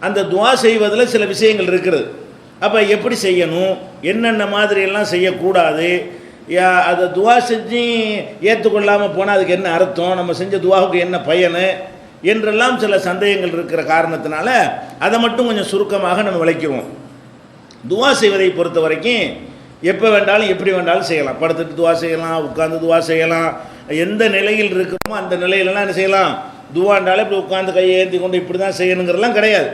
அந்த துவா செய்வதில் சில விஷயங்கள் இருக்கிறது. அப்போ எப்படி செய்யணும், என்னென்ன மாதிரியெல்லாம் செய்யக்கூடாது, அதை துவா செஞ்சு ஏற்றுக்கொள்ளாமல் போனால் அதுக்கு என்ன அர்த்தம், நம்ம செஞ்ச துவாவுக்கு என்ன பயனு என்றெல்லாம் சில சந்தேகங்கள் இருக்கிற காரணத்தினால அதை மட்டும் கொஞ்சம் சுருக்கமாக நம்ம விளக்கிடுவோம். துவா செய்வதை பொறுத்த வரைக்கும் எப்போ வேண்டாலும் எப்படி வேண்டாலும் செய்யலாம். படுத்துட்டு துவா செய்யலாம், உட்காந்து துவா செய்யலாம், எந்த நிலையில் இருக்கிறோமோ அந்த நிலையிலலாம் என்ன செய்யலாம். துவாண்டாலும் இப்படி உட்காந்து கையை ஏந்தி கொண்டு இப்படி தான் செய்யணுங்கிறலாம் கிடையாது.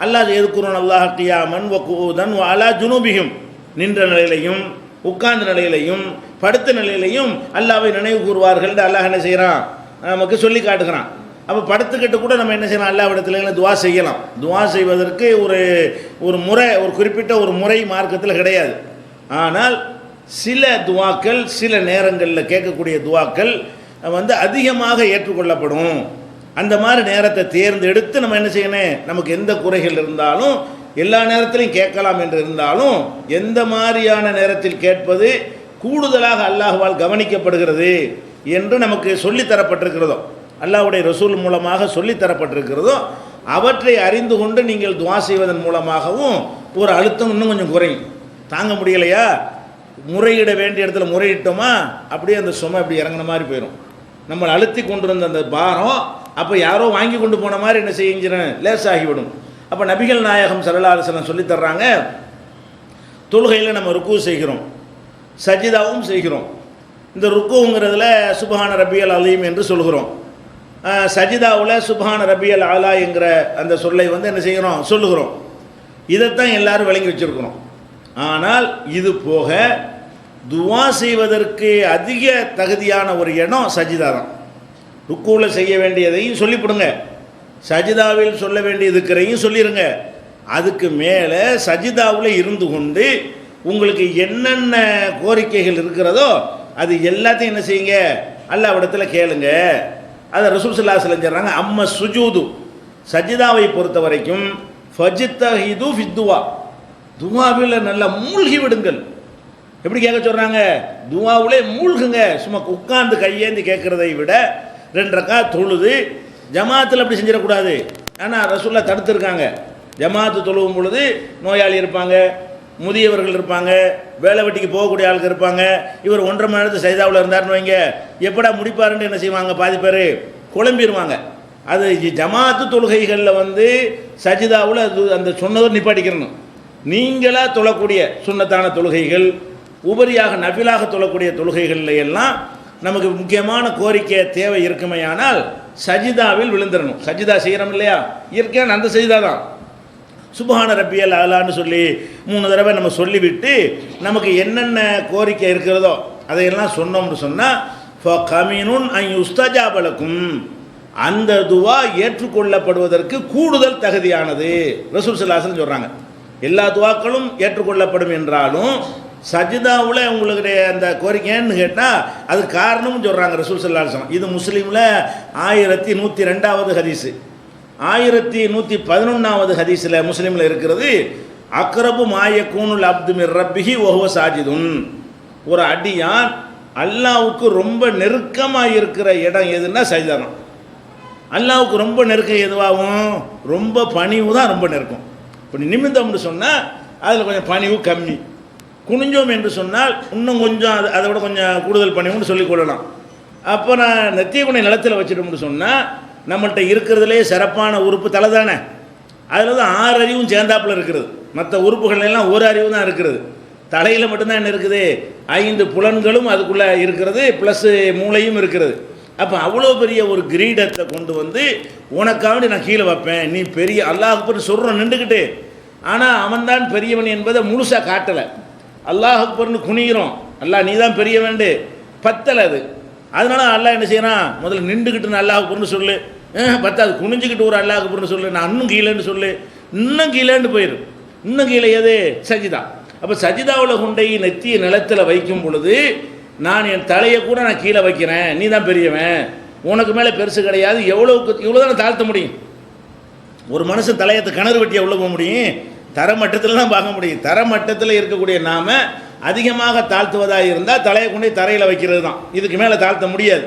அல்லாஹ் எதுக்குறோம் அல்லாஹ் கியாமன் வக்கூதன் அலா ஜுனூபிஹிம், நின்ற நிலையிலையும் உட்கார்ந்த நிலையிலையும் படுத்த நிலையிலையும் அல்லாஹ்வை நினைவு கூறுவார்கள். அல்லாஹ் என்ன செய்கிறான், நமக்கு சொல்லி காட்டுகிறான். அப்போ படுத்துக்கிட்டு கூட நம்ம என்ன செய்யலாம், அல்லாஹ்விடத்துல துவா செய்யலாம். துவா செய்வதற்கு ஒரு முறை, ஒரு குறிப்பிட்ட ஒரு முறை மார்க்கத்தில் கிடையாது. ஆனால் சில துவாக்கள் சில நேரங்களில் கேட்கக்கூடிய துவாக்கள் அதிகமாக ஏற்றுக்கொள்ளப்படும். அந்த மாதிரி நேரத்தை தேர்ந்தெடுத்து நம்ம என்ன செய்யணும், நமக்கு எந்த குறைகள் இருந்தாலும் எல்லா நேரத்திலையும் கேட்கலாம் என்று இருந்தாலும் எந்த மாதிரியான நேரத்தில் கேட்பது கூடுதலாக அல்லாஹ்வால் கவனிக்கப்படுகிறது என்று நமக்கு சொல்லித்தரப்பட்டிருக்கிறதோ, அல்லாஹ்வுடைய ரசூல் மூலமாக சொல்லித்தரப்பட்டிருக்கிறதோ அவற்றை அறிந்து கொண்டு நீங்கள் துவா செய்வதன் மூலமாகவும் ஒரு அழுத்தம் இன்னும் கொஞ்சம் குறையும். தாங்க முடியலையா, முறையிட வேண்டிய இடத்துல முறையிட்டோமா அப்படியே அந்த சுமை அப்படி இறங்கின மாதிரி போயிடும். நம்மளை அழுத்தி கொண்டு வந்த அந்த பாரம் அப்போ யாரோ வாங்கி கொண்டு போன மாதிரி என்ன செய்யுங்கிறேன் லேசாகிவிடும். அப்போ நபிகள் நாயகம் ஸல்லல்லாஹு அலைஹி வஸல்லம் சொல்லி தர்றாங்க, தொழுகையில் நம்ம ருக்கு செய்கிறோம், சஜிதாவும் செய்கிறோம். இந்த ருக்குங்கிறதுல சுப்ஹான ரப்பியல் அலீம் என்று சொல்கிறோம், சஜிதாவில் சுப்ஹான ரப்பியல் ஆலா என்கிற அந்த சொல்லை என்ன செய்கிறோம், சொல்லுகிறோம். இதைத்தான் எல்லாரும் விளங்கி வச்சுருக்கிறோம். ஆனால் இது போக துவா செய்வதற்கு அதிக தகுதியான ஒரு இடம் சஜிதா தான். ருக்குவில் செய்ய வேண்டியதையும் சொல்லிவிடுங்க, சஜிதாவில் சொல்ல வேண்டியதுக்கிறையும் சொல்லிடுங்க. அதுக்கு மேலே சஜிதாவில் இருந்து கொண்டு உங்களுக்கு என்னென்ன கோரிக்கைகள் இருக்கிறதோ அது எல்லாத்தையும் என்ன செய்யுங்க, அல்லாஹ்விடத்தில் கேளுங்க. அதை ரசூல் ஸல்லல்லாஹு அலைஹி வஸல்லம் சொல்கிறாங்க, அம்மா சுஜூது, சஜிதாவை பொறுத்த வரைக்கும் ஃபஜ்தஹிது ஃபித்துவா, துவாவில் நல்லா மூழ்கி விடுங்கள். எப்படி கேட்க சொல்கிறாங்க, துவாவிலே மூழ்குங்க. சும்மா உட்கார்ந்து கையேந்தி கேட்குறதை விட 2 ரக்காத் தொழுது ஜமாத்தில் அப்படி செஞ்சிடக்கூடாது. ஆனால் ரசூல்லா தடுத்துருக்காங்க. ஜமாத்து தொழுவும் பொழுது நோயாளி இருப்பாங்க, முதியவர்கள் இருப்பாங்க, வேலை வெட்டிக்கு போகக்கூடிய ஆளுக்கு இருப்பாங்க. இவர் 1.5 மணி நேரத்து சஜிதாவில் இருந்தாருன்னு வைங்க, எப்படா முடிப்பாருன்னு என்ன செய்வாங்க, பாதி பேர் குழம்பிடுவாங்க. அது ஜமாத்து தொழுகைகளில் சஜிதாவில் அந்த சொன்னதை நிப்பாட்டிக்கிறணும். நீங்களாக தொழக்கூடிய சுன்னத்தான தொழுகைகள், உபரியாக நபிலாக தொழக்கூடிய தொழுகைகளில் எல்லாம் நமக்கு முக்கியமான கோரிக்கை தேவை இருக்குமையானால் சஜிதாவில் விழுந்துடணும். சஜிதா செய்கிறோம் இல்லையா, இயற்கையான அந்த சஜிதா தான். சுப்ஹான ரப்பியல் அலான்னு சொல்லி 3 தடவை நம்ம சொல்லிவிட்டு நமக்கு என்னென்ன கோரிக்கை இருக்கிறதோ அதையெல்லாம் சொன்னோம்னு சொன்னால் ஃபகமினுன் அன் யுஸ்தஜாப லக்கும், அந்த துவா ஏற்றுக்கொள்ளப்படுவதற்கு கூடுதல் தகுதியானது ரசூல் ஸல்லல்லாஹு அலைஹி வஸல்லம் சொல்கிறாங்க. எல்லா துவாக்களும் ஏற்றுக்கொள்ளப்படும் என்றாலும் சஜிதாவில் உங்களுடைய அந்த கோரிக்கைன்னு கேட்டால் அது காரணமும் சொல்கிறாங்க ரசூல் ஸல்லல்லாஹு அலைஹி வஸல்லம். இது முஸ்லீமில் 1102வது ஹதீஸு. 1111வது ஹதீஸில் முஸ்லீமில் இருக்கிறது, அக்ரபு மாயக்கூனுல் அப்து மிர் ரப்பிஹி வஹுவ சாஜிதுன், ஒரு அடியான் அல்லாஹ்வுக்கு ரொம்ப நெருக்கமாக இருக்கிற இடம் எதுன்னா சஜிதா தான். அல்லாஹ்வுக்கு ரொம்ப நெருக்கம் எதுவாகும், ரொம்ப பணிவு தான் ரொம்ப நெருக்கம். இப்போ நிமிந்தம்னு சொன்னால் அதில் கொஞ்சம் பணிவு கம்மி, குனிஞ்சோம் என்று சொன்னால் இன்னும் கொஞ்சம் அதை விட கொஞ்சம் கூடுதல் பணிவுன்னு சொல்லிக்கொள்ளலாம். அப்போ நான் நெத்திய குனை நிலத்தில் வச்சுட்டோம்னு சொன்னால் நம்மள்கிட்ட இருக்கிறதுலே சிறப்பான உறுப்பு தலை தானே. அதில் தான் 6 அறிவும் சேர்ந்தாப்பில் இருக்கிறது. மற்ற உறுப்புகள்லாம் ஒரு அறிவு தான் இருக்கிறது. தலையில் மட்டும்தான் என்ன இருக்குது, 5 புலன்களும் அதுக்குள்ளே இருக்கிறது, ப்ளஸ் மூளையும் இருக்கிறது. அப்போ அவ்வளோ பெரிய ஒரு கிரீடத்தை கொண்டு உனக்காண்டி நான் கீழே வைப்பேன், நீ பெரிய அல்லாஹ் அக்பர் சொல்கிறோம் நின்றுக்கிட்டு. ஆனால் அவன்தான் பெரியவன் என்பதை முழுசாக காட்டலை. அல்லாஹ் அக்பர்னு குனிகிறோம், அல்லாஹ் நீ தான் பெரியவன்டு பத்தலை அது. அதனால அல்லாஹ் என்ன செய்யறான், முதல்ல நின்றுக்கிட்டு அல்லாஹ் அக்பர்னு சொல்லு, பத்தாது குனிஞ்சிக்கிட்டு ஒரு அல்லாஹ் அக்பர்னு சொல்லு, நான் இன்னும் கீழேன்னு சொல்லு, இன்னும் கீழேன்னு போயிடும். இன்னும் கீழே எது, சஜிதா. அப்போ சஜிதாவில் கொண்டை நெத்திய நிலத்தில் வைக்கும் பொழுது நான் என் தலையை கூட நான் கீழே வைக்கிறேன், நீ தான் பெரியவன், உனக்கு மேலே பெருசு கிடையாது, இவ்வளோ தானே தாழ்த்த முடியும். ஒரு மனுஷன் தலையத்தை கிணறு வெட்டியா உள்ளே போக முடியும், தரமட்டத்தில் தான் பார்க்க முடியும். தரமட்டத்தில் இருக்கக்கூடிய நாம அதிகமாக தாழ்த்துவதாக இருந்தால் தலையை கொண்டே தரையில் வைக்கிறது தான், இதுக்கு மேலே தாழ்த்த முடியாது.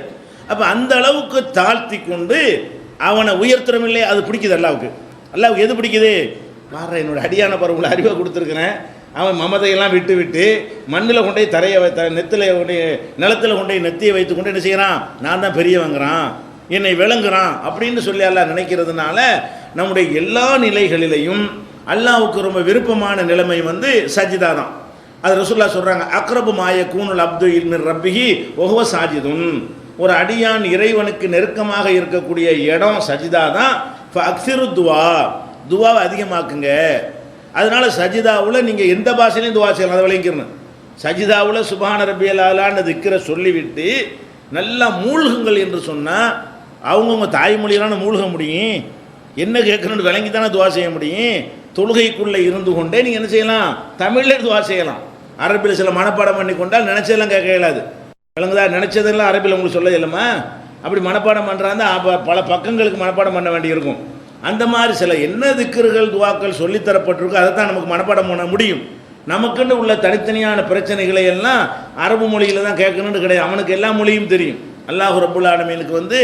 அப்போ அந்த அளவுக்கு தாழ்த்தி கொண்டு அவனை உயர்த்துறோம் இல்லையா, அது பிடிக்குது அல்லாவுக்கு. அல்லாஹ்வுக்கு எது பிடிக்குது? பாரு என்னோட அடியான பருவங்களை அறிவை கொடுத்துருக்குறேன், அவன் மமதையெல்லாம் விட்டு விட்டு மண்ணில் கொண்டே தரையை நெத்தில் கொண்டே நிலத்தில் கொண்டே நெத்தியை வைத்து கொண்டு என்ன செய்கிறான்? நான் தான் பெரியவங்கிறான், என்னை விளங்குறான் அப்படின்னு சொல்லி அல்லாஹ் நினைக்கிறதுனால நம்முடைய எல்லா நிலைகளிலையும் அல்லாஹ்வுக்கு ரொம்ப விருப்பமான நிலைமை வந்து சஜிதா தான். அது ரசூலுல்லாஹ் சொல்கிறாங்க, அக்ரபு மாய கூனுல் அப்து மின் ரப்பிஹி வஹுவ சாஜிதுன். ஒரு அடியான் இறைவனுக்கு நெருக்கமாக இருக்கக்கூடிய இடம் சஜிதா தான். அக்ஸிரு துவா, துவாவை அதிகமாக்குங்க. அதனால சஜிதாவில் நீங்கள் எந்த பாஷையிலையும் துவா செய்யலாம், அதை விளங்கிக்கணும். சஜிதாவில் சுப்ஹான ரப்பியல் ஆலான்னு திக்ரை சொல்லிவிட்டு நல்லா மூழ்குங்கள் என்று சொன்னால் அவங்கவுங்க தாய்மொழியிலான மூழ்க முடியும். என்ன கேட்கணுன்னு விளங்கி தானே துவா செய்ய முடியும். தொழுகைக்குள்ளே இருந்து கொண்டே நீங்கள் என்ன செய்யலாம்? தமிழில் துவா செய்யலாம். அரபியில் சில மனப்பாடம் பண்ணி கொண்டால் நினச்சதெல்லாம் கேட்க இயலாது. விளங்குதா? நினச்சதெல்லாம் அரபியில் உங்களுக்கு சொல்ல இயலுமா? அப்படி மனப்பாடம் பண்ணுறாங்க, பல பக்கங்களுக்கு மனப்பாடம் பண்ண வேண்டியிருக்கும். அந்த மாதிரி சில என்ன திக்ருகள் துவாக்கள் சொல்லித்தரப்பட்டிருக்கோ அதை தான் நமக்கு மனப்பாடம் பண்ண முடியும். நமக்குன்னு உள்ள தனித்தனியான பிரச்சனைகளை எல்லாம் அரபு மொழியில் தான் கேட்கணுன்னு கிடையாது. அவனுக்கு எல்லா மொழியும் தெரியும். அல்லாஹ் ரப்புல் ஆலமீனுக்கு வந்து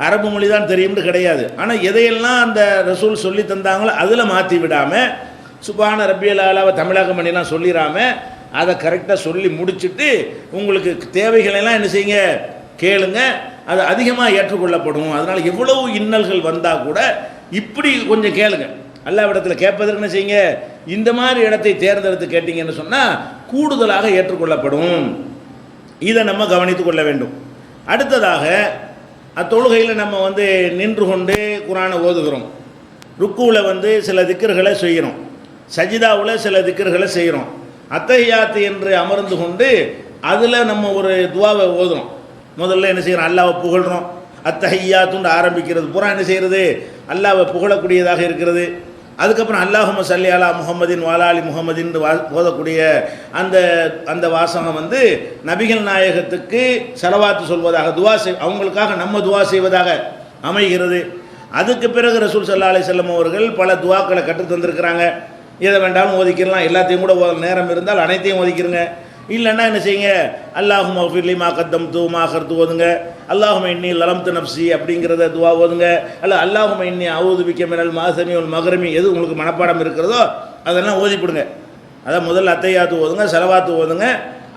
அரபு மொழி தான் தெரியும்னு கிடையாது. ஆனால் எதையெல்லாம் அந்த ரசூல் சொல்லி தந்தாங்களோ அதில் மாற்றி விடாமல் சுப்ஹான ரப்பியல் ஆலாவை தமிழாக்கம் பண்ணிலாம் சொல்லிடாமல் அதை கரெக்டாக சொல்லி முடிச்சுட்டு உங்களுக்கு தேவைகளெல்லாம் என்ன செய்யுங்க? கேளுங்க. அது அதிகமாக ஏற்றுக்கொள்ளப்படும். அதனால் எவ்வளவு இன்னல்கள் வந்தால் கூட இப்படி கொஞ்சம் கேளுங்க. அல்லாஹ்விடத்தில் கேட்பதற்கு என்ன செய்யுங்க? இந்த மாதிரி இடத்தை தேர்ந்தெடுத்து கேட்டீங்கன்னு சொன்னால் கூடுதலாக ஏற்றுக்கொள்ளப்படும். இதை நம்ம கவனித்து கொள்ள வேண்டும். அடுத்ததாக அத்தொழுகையில் நம்ம வந்து நின்று கொண்டு குர்ஆனை ஓதுகிறோம். ருக்குவில் வந்து சில திக்ர்களை செய்கிறோம், சஜிதாவில் சில திக்ர்களை செய்கிறோம். அத்தஹியாத் என்று அமர்ந்து கொண்டு அதில் நம்ம ஒரு துவாவை ஓதுறோம். முதல்ல என்ன செய்கிறோம்? அல்லாஹ்வை புகழ்கிறோம். அத்தஹியாத்துன்னு ஆரம்பிக்கிறது பூரா என்ன செய்கிறது? அல்லாஹ்வை புகழக்கூடியதாக இருக்கிறது. அதுக்கப்புறம் அல்லாஹும்ம ஸல்லி அலா முஹம்மதின் வஅலா ஆலி முஹம்மதின் ஓதக்கூடிய அந்த வாசகம் வந்து நபிகள் நாயகத்துக்கு ஸலவாத்து சொல்வதாக துவா அவங்களுக்காக நம்ம துவா செய்வதாக அமைகிறது. அதுக்கு பிறகு ரசூல் ஸல்லல்லாஹு அலைஹி வஸல்லம் அவர்கள் பல துவாக்களை கற்றுத் தந்திருக்கிறாங்க. எதை வேண்டாலும் ஓதிக்கிறலாம், எல்லாத்தையும் கூட நேரம் இருந்தால் அனைத்தையும் ஓதிக்கிறங்க. இல்லைன்னா என்ன செய்யுங்க? அல்லாஹும்ம ஃபிர்லி மா கத்தம்து மா அகர்து ஓதுங்க. அல்லாஹும்ம இன்னி லலம்து நஃப்ஸி அப்படிங்கிறத துவா ஓதுங்க. அல்ல அல்லாஹும்ம இன்னி அஊது பிக்க மினல் மாசமி வல் மகரமி, எது உங்களுக்கு மனப்பாடம் இருக்கிறதோ அதெல்லாம் ஓதிப்பிடுங்க. அதான் முதல்ல அத்தையாத்து ஓதுங்க, ஸலவாத்து ஓதுங்க.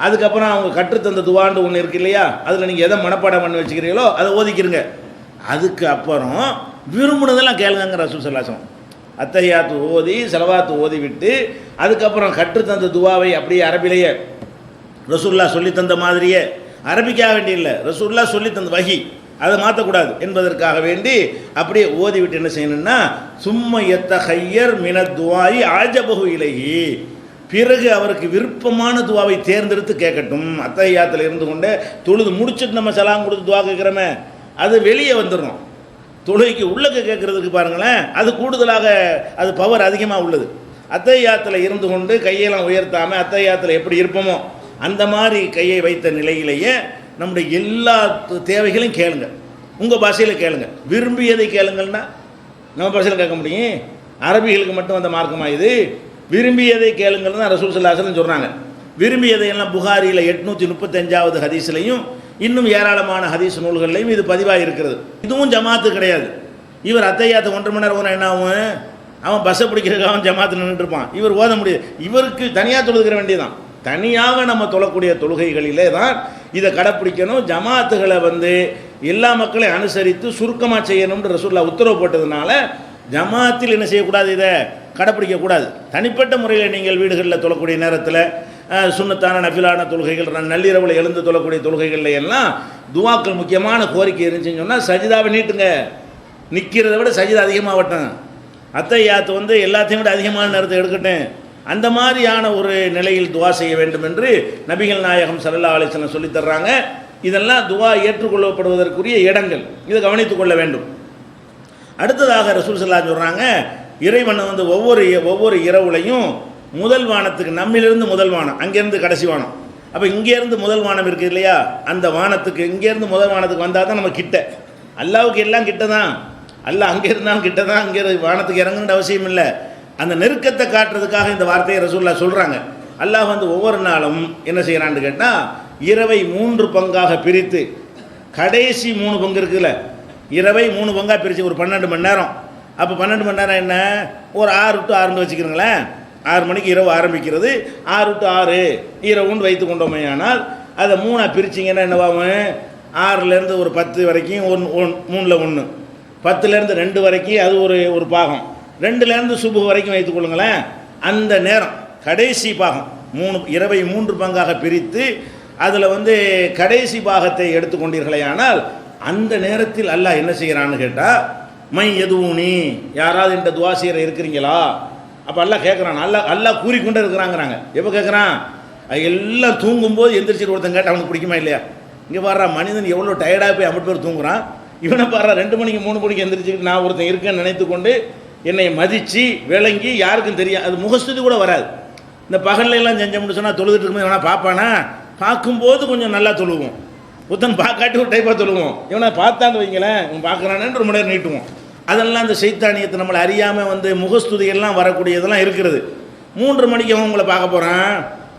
அதுக்கப்புறம் அவங்க கற்றுத்தந்த துவாண்டு ஒன்று இருக்கு இல்லையா, அதில் நீங்கள் எதை மனப்பாடம் பண்ணி வச்சுக்கிறீங்களோ அதை ஓதிக்கிறங்க. அதுக்கு அப்புறம் விரும்புனதெல்லாம் கேளுங்கிற ரசூல் ஸல்லல்லாஹு அலைஹி வஸல்லம். அத்தையாத்து ஓதி ஸலவாத்து ஓதி விட்டு அதுக்கப்புறம் கற்றுத்தந்த துவாவை அப்படியே அரபிலேயே ரசூலுல்லாஹ் சொல்லி தந்த மாதிரியே, அரபிக்காக வேண்டி இல்லை, ரசூலுல்லாஹ் சொல்லி தந்த வஹி, அதை மாற்றக்கூடாது என்பதற்காக வேண்டி அப்படியே ஓதிவிட்டு என்ன செய்யணும்னா சும்ம யத்தஹய்யர் மினத் துஆஇ அஜபஹு இலைஹி, பிறகு அவருக்கு விருப்பமான துவாவை தேர்ந்தெடுத்து கேட்கட்டும். அத்தஹியாத்தில் இருந்து கொண்டே தொழுது முடிச்சுட்டு நம்ம சலாம் கொடுத்து துவா கேட்குறோமே, அது வெளியே வந்துடணும். தொழுகைக்கு உள்ளக்க கேட்குறதுக்கு பாருங்களேன், அது கூடுதலாக அது பவர் அதிகமாக உள்ளது. அத்தஹியாத்தில் இருந்து கொண்டு கையெல்லாம் உயர்த்தாமல் அத்தஹியாத்தில் எப்படி இருப்போமோ அந்த மாதிரி கையை வைத்த நிலையிலேயே நம்முடைய எல்லா தேவைகளையும் கேளுங்க. உங்கள் பாஷையில் கேளுங்க. விரும்பியதை கேளுங்கள்னா நம்ம பாஷையில் கேட்க முடியும்? அரபிகளுக்கு மட்டும் அந்த மார்க்கமாக இது? விரும்பியதை கேளுங்கள்னு தான் ரசூல் ஸல்லல்லாஹு அலைஹி வஸல்லம் சொல்கிறாங்க. விரும்பியதையெல்லாம் புகாரியில் 835வது ஹதீஸ்லையும் இன்னும் ஏராளமான ஹதீஸ் நூல்கள்லையும் இது பதிவாக இருக்கிறது. இதுவும் ஜமாத்து கிடையாது. இவர் அத்தையாத்தை 1.5 மணி நேரம் ஓதுனா என்ன ஆகும்? அவன் பஸ்ஸை பிடிக்கிறதுக்கு அவன் ஜமாத்து நின்றுட்டு இருப்பான். இவர் ஓத முடியாது. இவருக்கு தனியாக தொழுகிற வேண்டியதான். தனியாக நம்ம தொழக்கூடிய தொழுகைகளிலே தான் இதை கடைப்பிடிக்கணும். ஜமாத்துகளை வந்து எல்லா மக்களையும் அனுசரித்து சுருக்கமாக செய்யணும்னு ரசூலுல்லாஹ் உத்தரவு போட்டதுனால ஜமாத்தில் என்ன செய்யக்கூடாது? இதை கடைப்பிடிக்கக்கூடாது. தனிப்பட்ட முறையில் நீங்கள் வீடுகளில் தொழக்கூடிய நேரத்தில் சுன்னத்தான நஃபிலான தொழுகைகள், நள்ளிரவில் எழுந்து தொழக்கூடிய தொழுகைகளில் எல்லாம் துவாக்கள் முக்கியமான கோரிக்கை இருந்துச்சுன்னு சொன்னால் சஜிதாவை நீட்டுங்க. நிற்கிறத விட சஜிதா அதிகமாகட்டும். அத்தையாத்து வந்து எல்லாத்தையும் விட அதிகமான நேரத்தை எடுக்கட்டும். அந்த மாதிரியான ஒரு நிலையில் துவா செய்ய வேண்டும் என்று நபிகள் நாயகம் ஸல்லல்லாஹு அலைஹி வஸல்லம் சொல்லித் தர்றாங்க. இதெல்லாம் துவா ஏற்றுக்கொள்ளப்படுவதற்குரிய இடங்கள், இதை கவனித்துக் கொள்ள வேண்டும். அடுத்ததாக ரசூல் ஸல்லல்லாஹு அலைஹி வஸல்லம் சொல்கிறாங்க, இறைவன் வந்து ஒவ்வொரு இரவுலையும் முதல் வானத்துக்கு, நம்மிலிருந்து முதல் வானம், அங்கேருந்து கடைசி வானம், அப்போ இங்கேருந்து முதல் வானம் இருக்குது இல்லையா, அந்த வானத்துக்கு இங்கேருந்து முதல் வானத்துக்கு வந்தால் தான் நம்ம கிட்ட. அல்லாவுக்கு எல்லாம் கிட்ட தான். அல்லாஹ் அங்கே இருந்தாலும் கிட்ட தான். அங்கே வானத்துக்கு இறங்குன்ற அவசியம் இல்லை. அந்த நெருக்கத்தை காட்டுறதுக்காக இந்த வார்த்தையை ரசூலுல்லாஹ் சொல்கிறாங்க. அல்லாஹ் வந்து ஒவ்வொரு நாளும் என்ன செய்கிறான்னு கேட்டால், இரவை 3 பங்காக பிரித்து, கடைசி 3 பங்கு இருக்குல்ல, இரவை 3 பங்காக பிரித்து ஒரு 12 மணி நேரம், அப்போ 12 மணி நேரம் என்ன, ஒரு 6 டு 6ன்னு வச்சுக்கிறீங்களேன். 6 மணிக்கு இரவு ஆரம்பிக்கிறது, 6 டு 6 இரவுன்னு வைத்து கொண்டோமே. ஆனால் அதை 3ஆக பிரிச்சிங்கன்னா என்னவாகும், 6லேருந்து ஒரு 10 வரைக்கும் 3ல் 1, 10லேருந்து 2 வரைக்கும் அது ஒரு பாகம், 2லேருந்து சுபு வரைக்கும் வைத்துக்கொள்ளுங்களேன். அந்த நேரம் கடைசி பாகம், இரவை 3 பங்காக பிரித்து அதில் கடைசி பாகத்தை எடுத்துக்கொண்டீர்களே. ஆனால் அந்த நேரத்தில் அல்லாஹ் என்ன செய்கிறான்னு கேட்டால், மை எதுவும் யாராவது இந்த துவா செய்கிற இருக்கிறீங்களா? அப்போ அல்லாஹ் கேட்குறான். அல்லாஹ் கூறிக்கொண்டே இருக்கிறாங்கிறாங்க. எப்போ கேட்குறான், எல்லாம் தூங்கும்போது எந்திரிச்சிட்டு ஒருத்தன் கேட்டால் அவனுக்கு பிடிக்குமா இல்லையா? இங்கே பாடுறா, மனிதன் எவ்வளோ டயர்டாக போய் அம்மட்டு பேர் தூங்குறான். இவனை பாடுறா 2 மணிக்கு 3 மணிக்கு எந்திரிச்சிக்கிட்டு நான் ஒருத்தன் இருக்கேன்னு நினைத்து கொண்டு என்னை மதித்து விளங்கி, யாருக்கும் தெரியும், அது முகஸ்துதி கூட வராது. இந்த பகல்லாம் செஞ்சோம்னு சொன்னால் தொழுதுட்டு இருக்கும்போது இவனா பார்ப்பானா, பார்க்கும்போது கொஞ்சம் நல்லா தொழுவோம். புத்தன் பார்க்காட்டி ஒரு டைப்பாக தொழுவோம். இவனை பார்த்தான்னு வைங்களேன், இவன் பார்க்குறானேன்னு ஒரு மணி நேரம் நீட்டுவோம். அதெல்லாம் இந்த சைத்தானியத்தை நம்மளை அறியாமல் முகஸ்துதியெல்லாம் வரக்கூடியதெல்லாம் இருக்கிறது. 3 மணிக்கு அவன் உங்களை பார்க்க போகிறான்.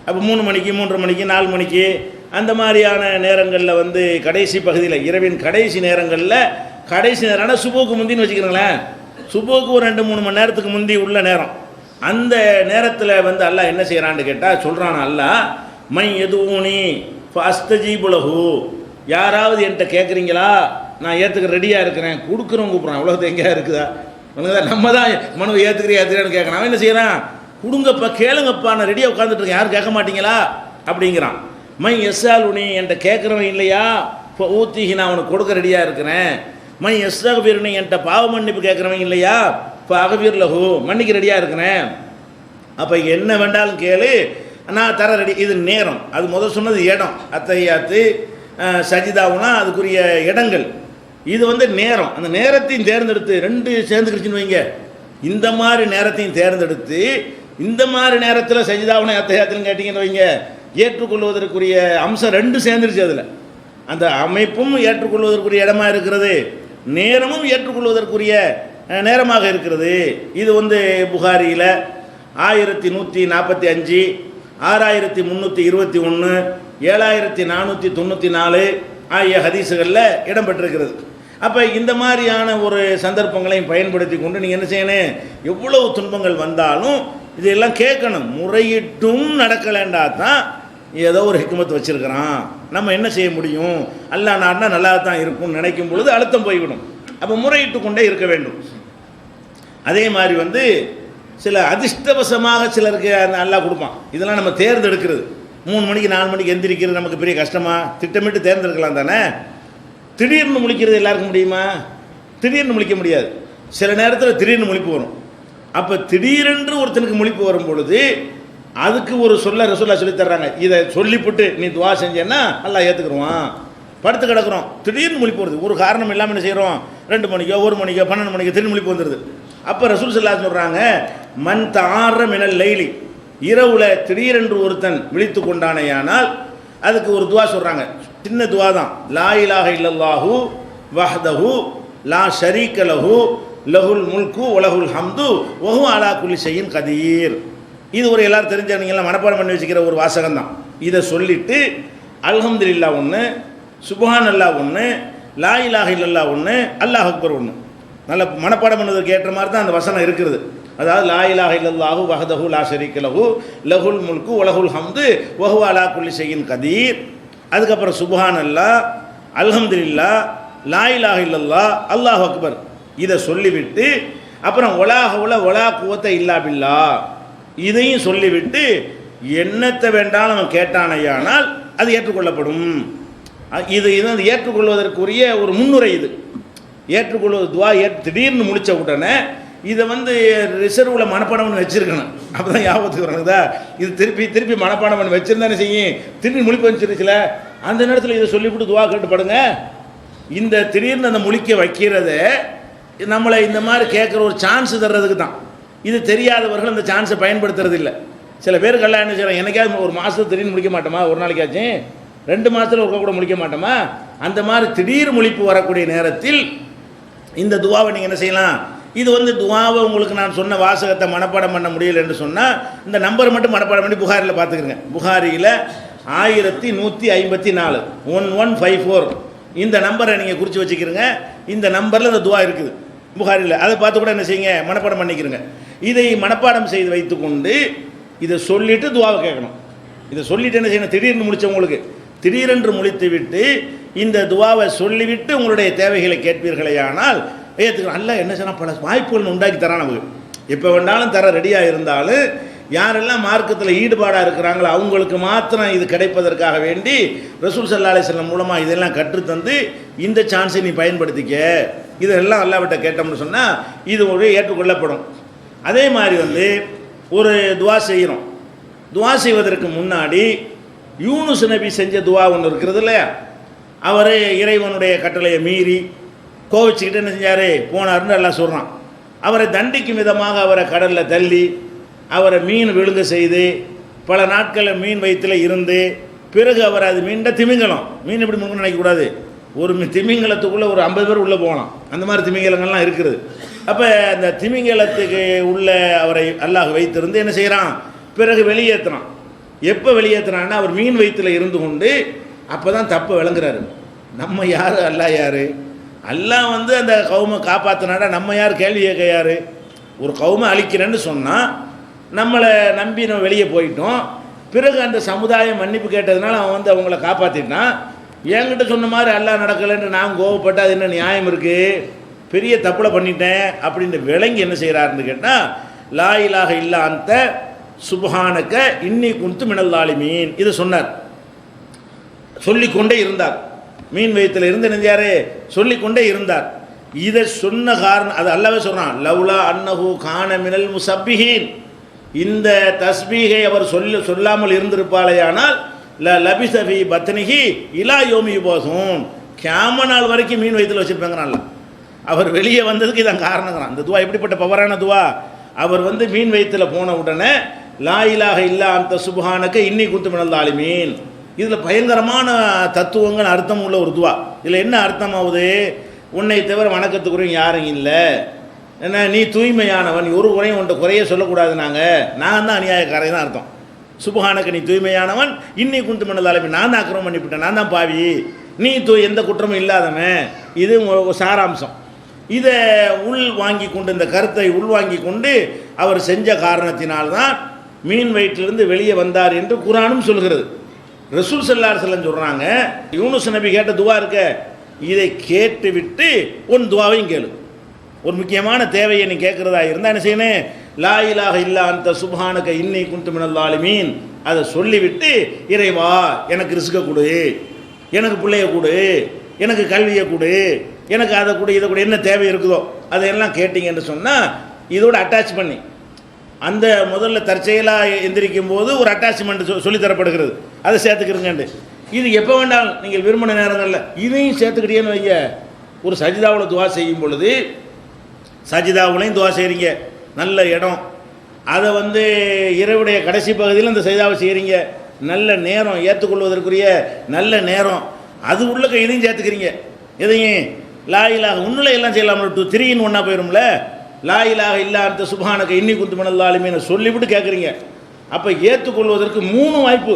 அப்போ 3 மணிக்கு 3:30 மணிக்கு 4 மணிக்கு அந்த மாதிரியான நேரங்களில் கடைசி பகுதியில், இரவின் கடைசி நேரங்களில், கடைசி நேரம்னா சுபுக்கு முந்தின்னு வச்சுக்கிறீங்களேன். சுபுக்கு ஒரு 2-3 மணி நேரத்துக்கு முந்தி உள்ள நேரம். அந்த நேரத்தில் அல்லாஹ் என்ன செய்கிறான்னு கேட்டால் சொல்கிறான், அல்லாஹ் மை எதுவுனி அஸ்தஜீபுலஹு, யாராவது என்கிட்ட கேட்குறீங்களா, நான் ஏற்றுக்க ரெடியாக இருக்கிறேன், கொடுக்குறோம் கூப்பிட்றான். உலகத்தை எங்கேயா இருக்குதா? நம்ம தான் மனுவை ஏற்றுக்கிறேன்னு கேட்கணும். அவன் என்ன செய்கிறான், கொடுங்கப்பா, கேளுங்கப்பா, நான் ரெடியாக உட்காந்துட்டு இருக்கேன், யாரும் கேட்க மாட்டீங்களா அப்படிங்கிறான். மை எஸ்ஸாலுனி, என்கிட்ட கேட்குறவன் இல்லையா, இப்போ ஊத்திகி, நான் அவனுக்கு கொடுக்க ரெடியாக இருக்கிறேன். மை எஸ்ஸாகபீர்னி, என்கிட்ட பாவ மன்னிப்பு கேட்குறவன் இல்லையா, இப்போ அகபீர் லஹு, மன்னிக்க ரெடியாக இருக்கிறேன். அப்போ என்ன வேண்டாலும் கேளு, நான் தர ரெடி. இது நேரம். அது முதல் சொன்னது இடம், அத்தையாத்து சஜிதாவுனா அதுக்குரிய இடங்கள். இது நேரம். அந்த நேரத்தையும் தேர்ந்தெடுத்து 2 சேர்ந்துக்கிடுச்சின்னு வைங்க. இந்த மாதிரி நேரத்தையும் தேர்ந்தெடுத்து இந்த மாதிரி நேரத்தில் சஜிதாவுனா அத்தையாத்துன்னு கேட்டிங்கன்னு வைங்க, ஏற்றுக்கொள்வதற்குரிய அம்சம் 2 சேர்ந்துருச்சு. அதில் அந்த அமைப்பும் ஏற்றுக்கொள்வதற்குரிய இடமா இருக்கிறது, நேரமும் ஏற்றுக்கொள்வதற்குரிய நேரமாக இருக்கிறது. இது புகாரியில் 1145, 6321, 7494 ஆகிய ஹதீஸுகளில் இடம்பெற்றிருக்கிறது. அப்போ இந்த மாதிரியான ஒரு சந்தர்ப்பங்களையும் பயன்படுத்தி கொண்டு நீங்கள் என்ன செய்யணும், எவ்வளவு துன்பங்கள் வந்தாலும் இதெல்லாம் கேட்கணும். முறையிட்டும் நடக்கலேண்டா தான் ஏதோ ஒரு ஹிக்மத் வச்சுருக்கிறான், நம்ம என்ன செய்ய முடியும், அல்லாஹ் நாடுனா நல்லா தான் இருக்கும்னு நினைக்கும் பொழுது அழுத்தம் போய்விடும். அப்போ முறையிட்டு கொண்டே இருக்க வேண்டும். அதே மாதிரி சில அதிர்ஷ்டவசமாக சிலருக்கு அல்லாஹ் கொடுப்பான். இதெல்லாம் நம்ம தேர்ந்தெடுக்கிறது. 3 மணிக்கு 4 மணிக்கு எந்திரிக்கிறது நமக்கு பெரிய கஷ்டமா? திட்டமிட்டு தேர்ந்தெடுக்கலாம் தானே. திடீர்னு முழிக்கிறது எல்லாருக்கும் முடியுமா? திடீர்னு முழிக்க முடியாது. சில நேரத்தில் திடீர்னு முழிப்பு வரும். அப்போ திடீரென்று ஒருத்தனுக்கு முழிப்பு வரும் பொழுது அதுக்கு ஒரு ரசூலுல்லாஹ் சொல்லி தர்றாங்க. இதை சொல்லிவிட்டு நீ துவா செஞ்சேன்னா அல்லாஹ் ஏற்றுக்குருவான். படுத்து கிடக்குறோம், திடீர்னு முழிப்பு வருது, ஒரு காரணம் இல்லாமல் என்ன செய்கிறோம், 2 மணிக்கோ 1 மணிக்கோ 12 மணிக்கோ திடீர்னு முழிப்பு வந்துடுது. அப்போ ரசூல் ஸல்லல்லாஹு அலைஹி சொல்கிறாங்க, மன் தஆர மினல் லைலி, இரவுல திடீரென்று ஒருத்தன் விழித்து கொண்டானேயானால் அதுக்கு ஒரு துவா சொல்கிறாங்க. சின்ன துவா தான். லா இலாஹ இல்லல்லாஹு வஹ்தஹு லா ஷரீக லஹு லஹுல் முல்கு வலஹுல் ஹம்து வஹுவ அலா குல்லி ஷைஇன் கதீர். இது ஒரு எல்லாரும் தெரிஞ்சவங்கெல்லாம் மனப்பாடம் பண்ணி வச்சுக்கிற ஒரு வாசகம் தான். இதை சொல்லிவிட்டு அல்ஹம்துலில்லாஹ் ஒன்று, சுப்ஹான் அல்லாஹ் ஒன்று, லா இலாஹ இல்லல்லாஹ் ஒன்று, அல்லாஹ் அக்பர் ஒன்று. நல்ல மனப்பாடம் பண்ணுவதற்கு ஏற்ற மாதிரி தான் அந்த வசனம் இருக்கிறது. அதாவது லா இலாஹ இல்லல்லாஹு வஹ்தஹு லா ஷரீக லஹு லஹுல் முல்கு வலஹுல் ஹம்து வஹுவ அலா குல்லி ஷைஇன் கதீர். அதுக்கப்புறம் சுப்ஹான் அல்லாஹ், அல்ஹம்துலில்லாஹ், லா இலாஹ இல்லல்லாஹ், அல்லாஹ் அக்பர். இதை சொல்லிவிட்டு அப்புறம் ஒலா ஹவுல ஒலா குவத்த இல்லா பில்லாஹ் இதையும் சொல்லிவிட்டு என்னத்தை வேண்டாலும் அவன் கேட்டானையானால் அது ஏற்றுக்கொள்ளப்படும். இது ஏற்றுக்கொள்வதற்குரிய ஒரு முன்னுரை. இது ஏற்றுக்கொள்வது துவா திடீர்னு முடித்த உடனே இதை ரிசர்வில் மனப்பாடம் பண்ணி வச்சுருக்கணும். அப்போ தான் ஞாபகத்துக்கு வரணுதா. இது திருப்பி மனப்பாடம் பண்ணி வச்சுருந்தானே செய்யும். திடீர்னு முழிப்பு வந்துருச்சுல, அந்த நேரத்தில் இதை சொல்லிவிட்டு துவா கேட்டுப்படுங்க. இந்த திடீர்னு அந்த முழிக்க வைக்கிறத நம்மளை இந்த மாதிரி கேட்குற ஒரு சான்ஸ் தர்றதுக்கு தான். இது தெரியாதவர்கள் அந்த சான்ஸை பயன்படுத்துறது இல்லை. சில பேருக்கெல்லாம் என்ன செய்யறாங்க, எனக்காவது ஒரு மாதத்துக்கு திடீர்னு முடிக்க மாட்டோமா, ஒரு நாளைக்காச்சும் 2 மாதத்தில் ஒருக்க கூட முடிக்க மாட்டோமா, அந்த மாதிரி திடீர் முழிப்பு வரக்கூடிய நேரத்தில் இந்த துவாவை நீங்கள் என்ன செய்யலாம். இது துவாவை உங்களுக்கு நான் சொன்ன வாசகத்தை மனப்பாடம் பண்ண முடியல என்று சொன்னால் இந்த நம்பரை மட்டும் மனப்பாடம் பண்ணி புகாரில் பார்த்துக்கிறங்க. புகாரியில் 1154 1154 இந்த நம்பரை நீங்கள் குறித்து வச்சுக்கிறங்க. இந்த நம்பரில் இந்த துவா இருக்குது. புகாரில் அதை பார்த்து கூட என்ன செய்யுங்க, மனப்பாடம் பண்ணிக்கிறங்க. இதை மனப்பாடம் செய்து வைத்துக்கொண்டு இதை சொல்லிவிட்டு துவாவை கேட்கணும். இதை சொல்லிவிட்டு என்ன செய்யணும், திடீர்னு முடித்தவங்களுக்கு திடீரென்று முடித்து விட்டு இந்த துவாவை சொல்லிவிட்டு உங்களுடைய தேவைகளை கேட்பீர்களே ஆனால் ஏற்றுக்கணும். அல்ல என்ன செய்யணும், பல வாய்ப்புகள் உண்டாக்கி தரான். நமக்கு எப்போ வேண்டாலும் தர ரெடியாக இருந்தாலும் யாரெல்லாம் மார்க்கத்தில் ஈடுபாடாக இருக்கிறாங்களோ அவங்களுக்கு மாத்திரம் இது கிடைப்பதற்காக வேண்டி ரசூல் ஸல்லல்லாஹு அலைஹி வஸல்லம் மூலமாக இதெல்லாம் கற்றுத்தந்து இந்த சான்ஸை நீ பயன்படுத்திக்க, இதெல்லாம் அல்லாஹ்விட்ட கேட்டோம்னு சொன்னால் இது ஒரு ஏற்றுக்கொள்ளப்படும். அதே மாதிரி ஒரு துவா செய்கிறோம். துவா செய்வதற்கு முன்னாடி யூனுஸ் நபி செஞ்ச துவா ஒன்று இருக்கிறது இல்லையா, அவர் இறைவனுடைய கட்டளையை மீறி கோவிச்சுக்கிட்டு என்ன செஞ்சார், போனார்னு எல்லாம் சொல்கிறான். அவரை தண்டிக்கும் விதமாக அவரை கடலில் தள்ளி அவரை மீன் விழுங்க செய்து பல நாட்களில் மீன் வயிற்றில் இருந்து பிறகு அவர் அது மீண்ட திமிங்கலம். மீன் எப்படி முழுங்க நினைக்கக்கூடாது, ஒரு திமிங்கலத்துக்குள்ளே ஒரு 50 பேர் உள்ளே போகலாம். அந்த மாதிரி திமிங்கலங்கள்லாம் இருக்குது. அப்போ அந்த திமிங்கலத்துக்கு உள்ள அவரை அல்லாஹ் வைத்திருந்து என்ன செய்கிறான், பிறகு வெளியேற்றுறான். எப்போ வெளியேற்றுறான்னா அவர் மீன் வயிற்றில் இருந்து கொண்டு அப்போ தான் தப்பு விளங்குறாரு. நம்ம யார், அல்லாஹ் யார், அல்லாஹ் அந்த கவுமை காப்பாற்றினாடா நம்ம யார் கேள்வி கேட்க யார். ஒரு கவுமை அழிக்கிறேன்னு சொன்னால் நம்மளை நம்பி நம்ம வெளியே போயிட்டோம். பிறகு அந்த சமுதாயம் மன்னிப்பு கேட்டதுனால அவன் அவங்கள காப்பாற்றிட்டான். என்கிட்ட சொன்ன மாதிரி அல்லாஹ் நடக்கலைன்னு நான் கோவப்பட்டு அது என்ன நியாயம் இருக்குது, பெரிய தப்பில் பண்ணிட்டேன் அப்படின்னு விளங்கி என்ன செய்கிறாருன்னு கேட்டால் லா இலாஹ இல்லா அன்த சுப்ஹானக இன்னி குன்து மினல் ஸாலிமீன் இது சொன்னார். சொல்லிக்கொண்டே இருந்தார். மீன் வயிற்றில் இருந்து நெஞ்சாரு சொல்லிக்கொண்டே இருந்தார். இதை சொன்ன காரணம் அது அல்லாஹ்வே சொல்கிறான், லவ்லா அன்னஹு கான மினல் முஸப்பிஹீன், இந்த தஸ்பீகை அவர் சொல்லாமல் இருந்திருப்பாளேயானால் லபிஸ ஃபீ பத்னிஹி இலா யௌமி யுபஸூன், கியாம நாள் வரைக்கும் மீன் வயிற்றில் வச்சுருப்பாங்கனால அவர் வெளியே வந்ததுக்கு இதான் காரணங்கிறான். அந்த துவா எப்படிப்பட்ட பவரான துவா. அவர் மீன் வயிற்றில் போன உடனே லா இலாஹ இல்லா அன்த சுப்ஹானக இன்னி குன்து மினல் ஸாலிமீன், இதில் பயங்கரமான தத்துவங்கள் அர்த்தம் உள்ள ஒரு துவா. இதில் என்ன அர்த்தம் ஆகுது, உன்னை தவிர வணக்கத்துக்குரிய யாரும் இல்லை, என்ன நீ தூய்மையானவன், ஒரு குறையும் உன்ட்ட குறைய சொல்லக்கூடாது, நான் தான் அநியாயக்காரன் தான் அர்த்தம். சுப்ஹானக நீ தூய்மையானவன், இன்னி குன்து மினல் ஸாலிமீன் நான் தான் அக்கிரமம் பண்ணிவிட்டேன், நான் தான் பாவி, நீ எந்த குற்றமும் இல்லாதவன். இது ஒரு சாராம்சம். இதை உள் வாங்கி கொண்டு இந்த கருத்தை உள்வாங்கி கொண்டு அவர் செஞ்ச காரணத்தினால்தான் மீன் வயிற்றிலிருந்து வெளியே வந்தார் என்று குர்ஆனும் சொல்கிறது. ரசூல் ஸல்லல்லாஹு அலைஹி வஸல்லம் சொல்கிறாங்க, யூனுஸ் நபி கேட்ட துவா இருக்க, இதை கேட்டு விட்டு உன் துவாவையும் கேளு. ஒரு முக்கியமான தேவையை நீ கேட்குறதா இருந்தால் என்ன செய்யணும், லா இலாஹ இல்லா அன்த சுப்ஹானக இன்னி குன்து மினல் ஸாலிமீன் அதை சொல்லிவிட்டு இறைவா எனக்கு ரிஸ்கை கொடு, எனக்கு பிள்ளைய கொடு, எனக்கு கல்வியை கொடு, எனக்கு அதை கூட இதை கூட என்ன தேவை இருக்குதோ அதையெல்லாம் கேட்டிங்கன்னு சொன்னால் இதோட அட்டாச் பண்ணி அந்த முதல்ல தற்செயலாக எந்திரிக்கும் போது ஒரு அட்டாச்மெண்ட் சொல்லித்தரப்படுகிறது, அதை சேர்த்துக்கிறங்கண்டு. இது எப்போ வேண்டாலும் நீங்கள் விரும்பின நேரங்களில் இதையும் சேர்த்துக்கிட்டேன்னு வைங்க. ஒரு சஜிதாவில் துவா செய்யும் பொழுது சஜிதாவுலையும் துவா செய்கிறீங்க, நல்ல இடம், அதை இரவுடைய கடைசி பகுதியில் அந்த சஜிதாவை செய்கிறீங்க, நல்ல நேரம், ஏற்றுக்கொள்வதற்குரிய நல்ல நேரம், அது உள்ள இதையும் சேர்த்துக்கிறீங்க. எதையும் லா இலாஹ உன்னுல எல்லாம் செய்யலாம், 2 in 1 போயிடும்ல. லா இலாஹ இல்லா அன்த சுப்ஹானக இன்னி குன்து மினல் ஸாலிமீன் சொல்லிவிட்டு கேட்குறீங்க. அப்போ ஏற்றுக்கொள்வதற்கு 3 வாய்ப்பு.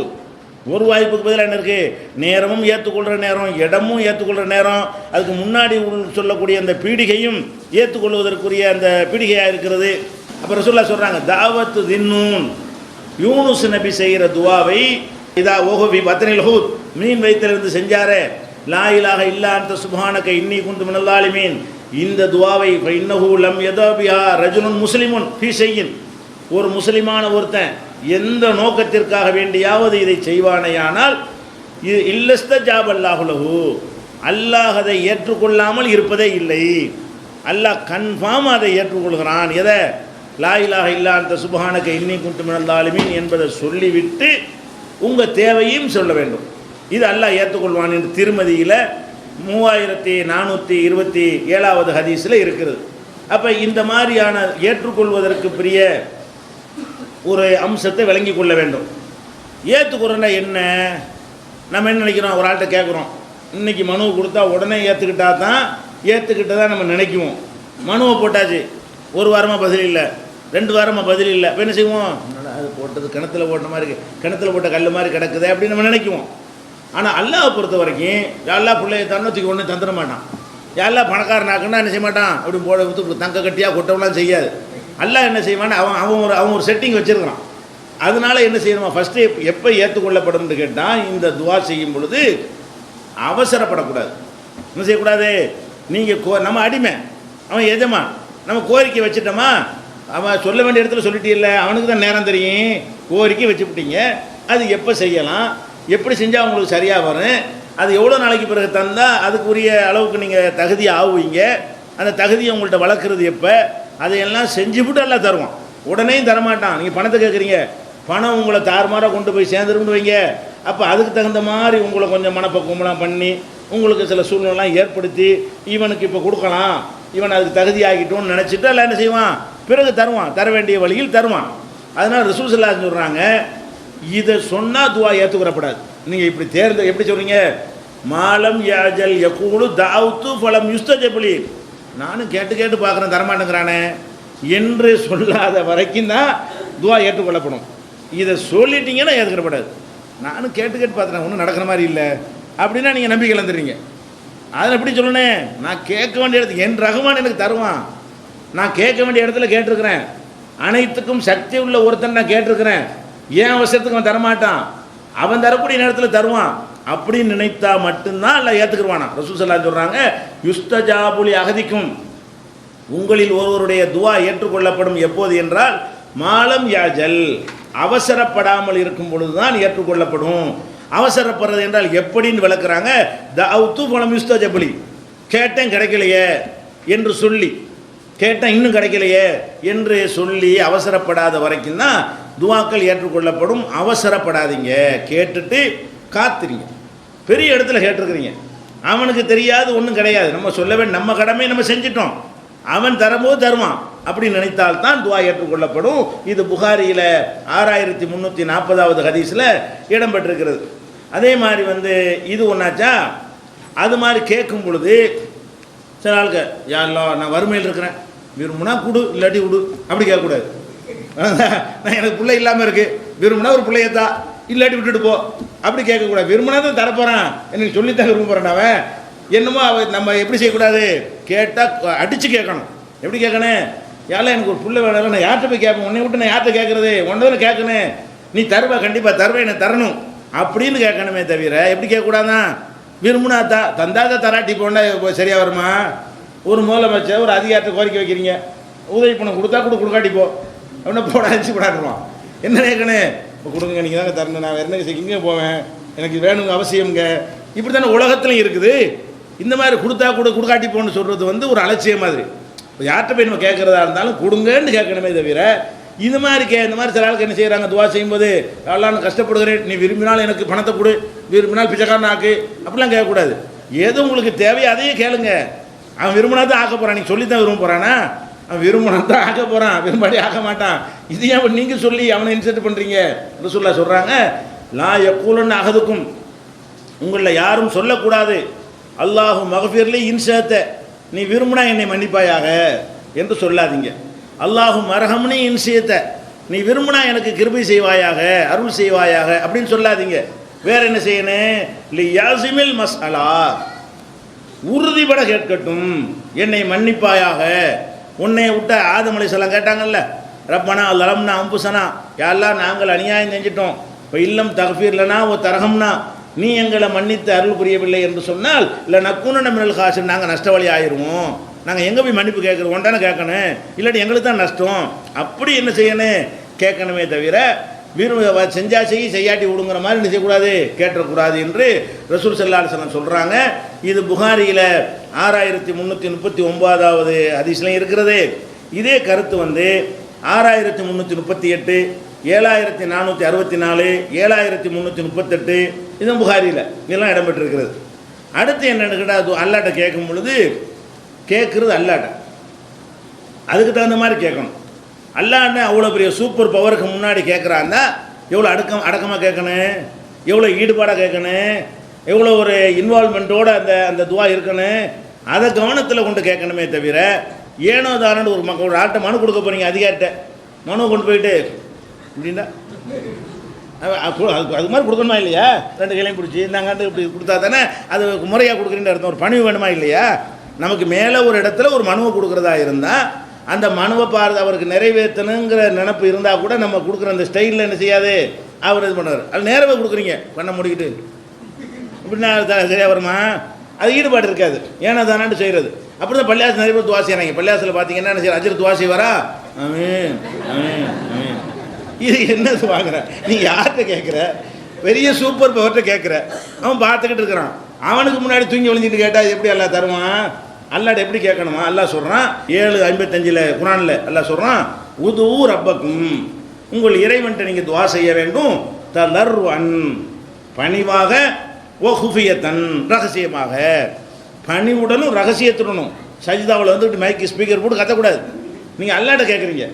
ஒரு வாய்ப்புக்கு பதிலாக என்ன இருக்குது, நேரமும் ஏற்றுக்கொள்கிற நேரம், இடமும் ஏற்றுக்கொள்கிற நேரம், அதுக்கு முன்னாடி சொல்லக்கூடிய அந்த பீடிகையும் ஏற்றுக்கொள்வதற்குரிய அந்த பீடிகையாக இருக்கிறது. அப்போ ரசூலுல்லாஹ் சொல்கிறாங்க, தாவத்து தின்னூன் யூனுஸ் நபி செய்கிற துவாவை இதா ஓஹபி பத்னில் ஹூத் மீன் வயிற்றிலிருந்து செஞ்சாரே, லா இலாஹ இல்லா அன்த சுப்ஹானக இன்னி குன்து மினல் ஸாலிமீன் இந்த துவாவை இன்னஹு லம் யதபிஹா ரஜுலுன் முஸ்லிமுன் ஃபீ ஷைஇன், ஒரு முஸ்லிமான ஒருத்தன் எந்த நோக்கத்திற்காக வேண்டியாவது இதை செய்வானேயானால் இது இல்லஸ்தஜாப அல்லாஹு லஹு, அல்லாஹ் அதை ஏற்றுக்கொள்ளாமல் இருப்பதே இல்லை. அல்லாஹ் கன்ஃபார்ம் அதை ஏற்றுக்கொள்கிறான். எதை, லா இலாஹ இல்லா அன்த சுப்ஹானக இன்னி குன்து மினல் ஸாலிமீன் என்பதை சொல்லிவிட்டு உங்கள் தேவையும் சொல்ல வேண்டும். இது அல்லாஹ் ஏற்றுக்கொள்வான் என்று திருமதியில் 3427 ஹதீஸில் இருக்கிறது. அப்போ இந்த மாதிரியான ஏற்றுக்கொள்வதற்கு பெரிய ஒரு அம்சத்தை விளங்கி கொள்ள வேண்டும். ஏற்றுக்கொள்றா என்ன, நம்ம என்ன நினைக்கிறோம், ஒரு ஆள்கிட்ட கேட்குறோம், இன்றைக்கி மனுவை கொடுத்தா உடனே ஏற்றுக்கிட்டதா நம்ம நினைக்குவோம். மனுவை போட்டாச்சு, 1 வாரமாக பதில் இல்லை, 2 வாரமாக பதில் இல்லை, இப்போ என்ன செய்வோம், அது போட்டது கிணத்துல போட்ட மாதிரி கிணத்துல போட்ட கல் மாதிரி கிடக்குது அப்படின்னு நம்ம நினைக்குவோம். ஆனால் அல்லாஹ் பொறுத்த வரைக்கும் அல்லாஹ் பிள்ளைய தன்னத்துக்கு ஒன்று தந்துட மாட்டான். யாரெல்லாம் பணக்காரனாக்குன்னா என்ன செய்ய மாட்டான், அப்படி போட விட்டு தங்க கட்டியாக கொட்டவெல்லாம் செய்யாது. அல்லாஹ் என்ன செய்வான்னு அவன் ஒரு செட்டிங் வச்சுருக்கிறான். அதனால என்ன செய்யணுமா, ஃபஸ்ட்டு எப்போ ஏற்றுக்கொள்ளப்படும்னு கேட்டால், இந்த துவா செய்யும் பொழுது அவசரப்படக்கூடாது. என்ன செய்யக்கூடாது, நீங்கள் நம்ம அடிமை, அவன் எஜமான், நம்ம கோரிக்கை வச்சுட்டோமா, அவன் சொல்ல வேண்டிய இடத்துல சொல்லிட்டே இல்லை, அவனுக்கு தான் நேரம் தெரியும், கோரிக்கை வச்சுவிட்டீங்க. அது எப்போ செய்யலாம், எப்படி செஞ்சால் உங்களுக்கு சரியாக வரும், அது எவ்வளோ நாளைக்கு பிறகு தந்தால் அதுக்குரிய அளவுக்கு நீங்கள் தகுதி ஆகுவீங்க, அந்த தகுதியை உங்கள்கிட்ட வளர்க்குறது எப்போ, அதையெல்லாம் செஞ்சுவிட்டு எல்லாம் தருவான். உடனே தரமாட்டான். நீங்கள் பணத்தை கேட்குறீங்க, பணம் உங்களை தாறுமாறாக கொண்டு போய் சேர்ந்துருன்னு வைங்க, அப்போ அதுக்கு தகுந்த மாதிரி உங்களை கொஞ்சம் மனப்பக்குவமெல்லாம் பண்ணி உங்களுக்கு சில சூழ்நிலாம் ஏற்படுத்தி இவனுக்கு இப்போ கொடுக்கலாம், இவன் அதுக்கு தகுதி ஆகிட்டோன்னு நினச்சிட்டு எல்லாம் என்ன செய்வான், பிறகு தருவான், தர வேண்டிய வழியில் தருவான். அதனால் ரசூல் ஸல்லல்லாஹு அலைஹி வஸல்லம் சொல்கிறாங்க, இதை சொன்னால் துவா ஏற்றுக்கிறப்படாது. நீங்கள் இப்படி எப்படி சொல்கிறீங்க, மாலம் யாஜல் யகூலு தாவுத்து ஃபலம் யுஸ்தஜபலி, நானும் கேட்டு கேட்டு பார்க்குறேன் தரமாட்டேங்கிறானே என்று சொல்லாத வரைக்கும் தான் துவா ஏற்றுக்கொள்ளப்படும். இதை சொல்லிட்டீங்கன்னா ஏற்றுக்கிறப்படாது. நானும் கேட்டு கேட்டு பார்த்துறேன், ஒன்றும் நடக்கிற மாதிரி இல்லை அப்படின்னா நீங்கள் நம்பிக்கை இழந்துடுறீங்க. அதில் எப்படி சொல்லணும், நான் கேட்க வேண்டிய இடத்துக்கு என் ரஹ்மான் எனக்கு தருவான், நான் கேட்க வேண்டிய இடத்துல கேட்டிருக்கிறேன், அனைத்துக்கும் சக்தி உள்ள ஒருத்தன் நான் கேட்டிருக்கிறேன், ஏன் அவசரத்துக்கு அவன் தரமாட்டான், அவன் தரக்கூடிய நேரத்தில் தருவான் அப்படின்னு நினைத்தா மட்டும்தான் இல்லை ஏற்றுக்குருவானா. ரசூல் ஸல்லல்லாஹு அலைஹி வஸல்லம் சொல்கிறாங்க, யுஸ்தஜாபுலி அஹதிக்கும், உங்களில் ஒருவருடைய துவா ஏற்றுக்கொள்ளப்படும் எப்போது என்றால், மாலம் யாஜல், அவசரப்படாமல் இருக்கும் பொழுது தான் ஏற்றுக்கொள்ளப்படும். அவசரப்படுறது என்றால் எப்படின்னு விளக்குறாங்க, தஅவுத்து ஃபலம் யுஸ்தஜபலி, கேட்டேன் கிடைக்கலையே என்று சொல்லி, கேட்டேன் இன்னும் கிடைக்கலையே என்று சொல்லி அவசரப்படாத வரைக்கும் தான் துவாக்கள் ஏற்றுக்கொள்ளப்படும். அவசரப்படாதீங்க, கேட்டுட்டு காத்துறீங்க. பெரிய இடத்துல கேட்டிருக்கிறீங்க, அவனுக்கு தெரியாது ஒன்றும் கிடையாது, நம்ம சொல்ல வேண்டிய நம்ம கடமை நம்ம செஞ்சிட்டோம், அவன் தரும்போது தருவான் அப்படி நினைத்தால்தான் துவா ஏற்றுக்கொள்ளப்படும். இது புகாரியில் 6340வது ஹதீஸில் இடம்பெற்றிருக்கிறது. அதே மாதிரி இது ஒன்றாச்சா, அது மாதிரி கேட்கும் பொழுது சில ஆளுக்கு, யாரெல்லாம் நான் வறுமையில் இருக்கிறேன், விரும்புனா கொடு இல்லாட்டி விடு, அப்படி கேட்கக்கூடாது. நான் எனக்கு பிள்ளை இல்லாமல் இருக்குது, விரும்புனா ஒரு பிள்ளையத்தா, இல்லாட்டி விட்டுட்டு போ, அப்படி கேட்கக்கூடாது. விரும்பினா தான் தரப்போகிறான், எனக்கு சொல்லித்தான் விரும்ப போகிறேன். அவன் என்னமோ நம்ம எப்படி செய்யக்கூடாது, கேட்டால் அடித்து கேட்கணும். எப்படி கேட்கணும், யாரெல்லாம் எனக்கு ஒரு பிள்ளை வேணும், நான் யார்கிட்ட போய் கேட்பேன், உன்னை விட்டு நான் யார்கிட்ட கேட்குறது, ஒன்றதில் கேட்கணும், நீ தருவா, கண்டிப்பாக தருவேன், எனக்கு தரணும் அப்படின்னு கேட்கணுமே தவிர எப்படி கேட்கக்கூடாதான், விரும்புனாத்தா தந்தாத தராட்டி போனால் சரியாக வருமா. ஒரு முதலமைச்சர் ஒரு அதிகாரத்தை கோரிக்கை வைக்கிறீங்க, உதவி பணம் கொடுத்தா கொடுக்காட்டி போ அப்படின்னா போடாச்சு போடாடுவான். என்ன கேட்கணும், இப்போ கொடுங்க, நீங்கள் தாங்க தரணும், நான் வேறு என்ன இங்கே போவேன், எனக்கு வேணுங்க அவசியம்ங்க. இப்படி தானே உலகத்துலையும் இருக்குது. இந்த மாதிரி கொடுத்தா கொடுக்காட்டி போன்னு சொல்கிறது ஒரு அலட்சியம் மாதிரி. இப்போ யார்கிட்ட போய் நம்ம கேட்குறதா இருந்தாலும் கொடுங்கன்னு கேட்கணுமே தவிர, இது மாதிரி இந்த மாதிரி சில ஆளுக்கு என்ன செய்கிறாங்க, துவா செய்யும்போது எல்லாம் கஷ்டப்படுகிறேன், நீ விரும்பினால் எனக்கு பணத்தை கொடு, விரும்பினால் பிச்சைக்காரன் ஆக்கு, அப்படிலாம் கேட்கக்கூடாது. ஏதோ உங்களுக்கு தேவையோ அதையே கேளுங்க. அவன் விரும்பினா தான் ஆக்க போகிறான், நீங்கள் சொல்லி தான் விரும்ப போகிறானா, அவன் விரும்பினா தான் ஆக்க போகிறான், விரும்பாடி ஆக்க மாட்டான். இது ஏன் நீங்கள் சொல்லி அவனை இன்செர்ட் பண்ணுறீங்க. ரசூலுல்லாஹ் சொல்கிறாங்க, லா யக்கூலன் அஹதுக்கும், உங்களில் யாரும் சொல்லக்கூடாது, அல்லாஹு மகஃபிர்லி இன்சத்த, நீ விரும்பினா என்னை மன்னிப்பாயாக என்று சொல்லாதீங்க. அல்லாஹு மரஹம்னி இன்சியத்த, நீ விரும்பினா எனக்கு கிருபை செய்வாயாக, அருள் செய்வாயாக அப்படின்னு சொல்லாதீங்க. வேற என்ன செய்யணும், லி யாசிமில் மஸ்அலா, உறுதிபட கேட்கட்டும், என்னை மன்னிப்பாயாக. உன்னை விட்ட ஆதம் அலைஹிஸ்ஸலாம் கேட்டாங்கல்ல, ரப்பனா லலம்னா அம்புசனா, யாரெல்லாம் நாங்கள் அநியாயம் செஞ்சிட்டோம், இப்போ இல்லம் தகஃபீர்லனா ஓ தரகம்னா, நீ எங்களை மன்னித்து அருள் புரியவில்லை என்று சொன்னால் இல்லை நக்குன மினல் காசின், நாங்கள் நஷ்டவழி ஆயிடுவோம், நாங்கள் எங்கே போய் மன்னிப்பு கேட்குறோம், ஒன்றான கேட்கணும், இல்லாட்டி எங்களுக்கு தான் நஷ்டம், அப்படி என்ன செய்யணும் கேட்கணுமே தவிர விரும்ப செஞ்சா செய்யாட்டி விடுங்கிற மாதிரி என்ன செய்யக்கூடாது, கேட்டக்கூடாது என்று ரசூல் ஸல்லல்லாஹு அலைஹி வஸல்லம் சொல்கிறாங்க. இது புகாரியில் 6339வது ஹதீஸ்லையும் இருக்கிறது. இதே கருத்து 6338, 7464, 7338 இதுவும் புகாரியில் இதெல்லாம் இடம்பெற்றிருக்கிறது. அடுத்து என்னென்னு கேட்டால், அல்லாட்ட கேட்கும் பொழுது கேட்குறது அல்லாட்ட அதுக்கு தகுந்த மாதிரி கேட்கணும். அல்லான்னு அவ்வளோ பெரிய சூப்பர் பவருக்கு முன்னாடி கேட்குறான்னா எவ்வளோ அடக்கமாக கேட்கணும், எவ்வளோ ஈடுபாடாக கேட்கணும், எவ்வளோ ஒரு இன்வால்மெண்ட்டோடு அந்த துவா இருக்கணும், அதை கவனத்தில் கொண்டு கேட்கணுமே தவிர ஏனோ தானோன்னு ஒரு ஆட்டை மனு கொடுக்க போகிறீங்க, அதிகாரிட்ட மனு கொண்டு போயிட்டு அப்படின்னா அது மாதிரி கொடுக்கணுமா இல்லையா, ரெண்டு கையிலையும் பிடிச்சி இந்தாங்காண்டு இப்படி கொடுத்தா தானே அது முறையாக கொடுக்குறீன்னு அர்த்தம். ஒரு பணிவு வேணுமா இல்லையா, நமக்கு மேலே ஒரு இடத்துல ஒரு மனுவை கொடுக்குறதா இருந்தால் அந்த மனுவை பார்த்து அவருக்கு நிறைவேற்றணுங்கிற நினப்பு இருந்தால் கூட நம்ம கொடுக்குற அந்த ஸ்டைலில் என்ன செய்யாது, அவர் இது பண்ணுவார். அது நேரவே கொடுக்குறீங்க பண்ண முடிக்கிட்டு இப்படின்னா சரியாக வருமா? அது ஈடுபாடு இருக்காது, ஏன்னா தானான்னு செய்கிறது. அப்படி தான் பள்ளியாசல் நிறைய பேர் துவா செய்கிறாங்க. பள்ளியாசில் பார்த்தீங்கன்னா என்ன செய்ய, அஜர் துவா செய்வாரா, ஆமீன் ஆமீன் ஆமீன். இது என்ன வாங்குற, நீ யார்கிட்ட கேட்குற? பெரிய சூப்பர் பவர்கிட்ட கேட்குற. அவன் பார்த்துக்கிட்டு இருக்கிறான். அவனுக்கு முன்னாடி தூங்கி விழுந்துட்டு கேட்டால் எப்படி எல்லாம் தருவான்? அல்லாட்ட எப்படி கேட்கணுமா? அல்லாஹ் சொல்கிறான் 7:55 குரானில் அல்லாஹ் சொல்கிறான், உது ரப்பக்கும், உங்கள் இறைவன்ட்ட நீங்கள் துவா செய்ய வேண்டும், தலர்வன் பணிவாக, ஓ ஹுஃபியத்தன் ரகசியமாக. பணிவுடனும் ரகசியத்துடனும். சஜிதாவில் வந்துட்டு மைக்கு ஸ்பீக்கர் போட்டு கத்தக்கூடாது. நீங்கள் அல்லாட்ட கேட்குறீங்க.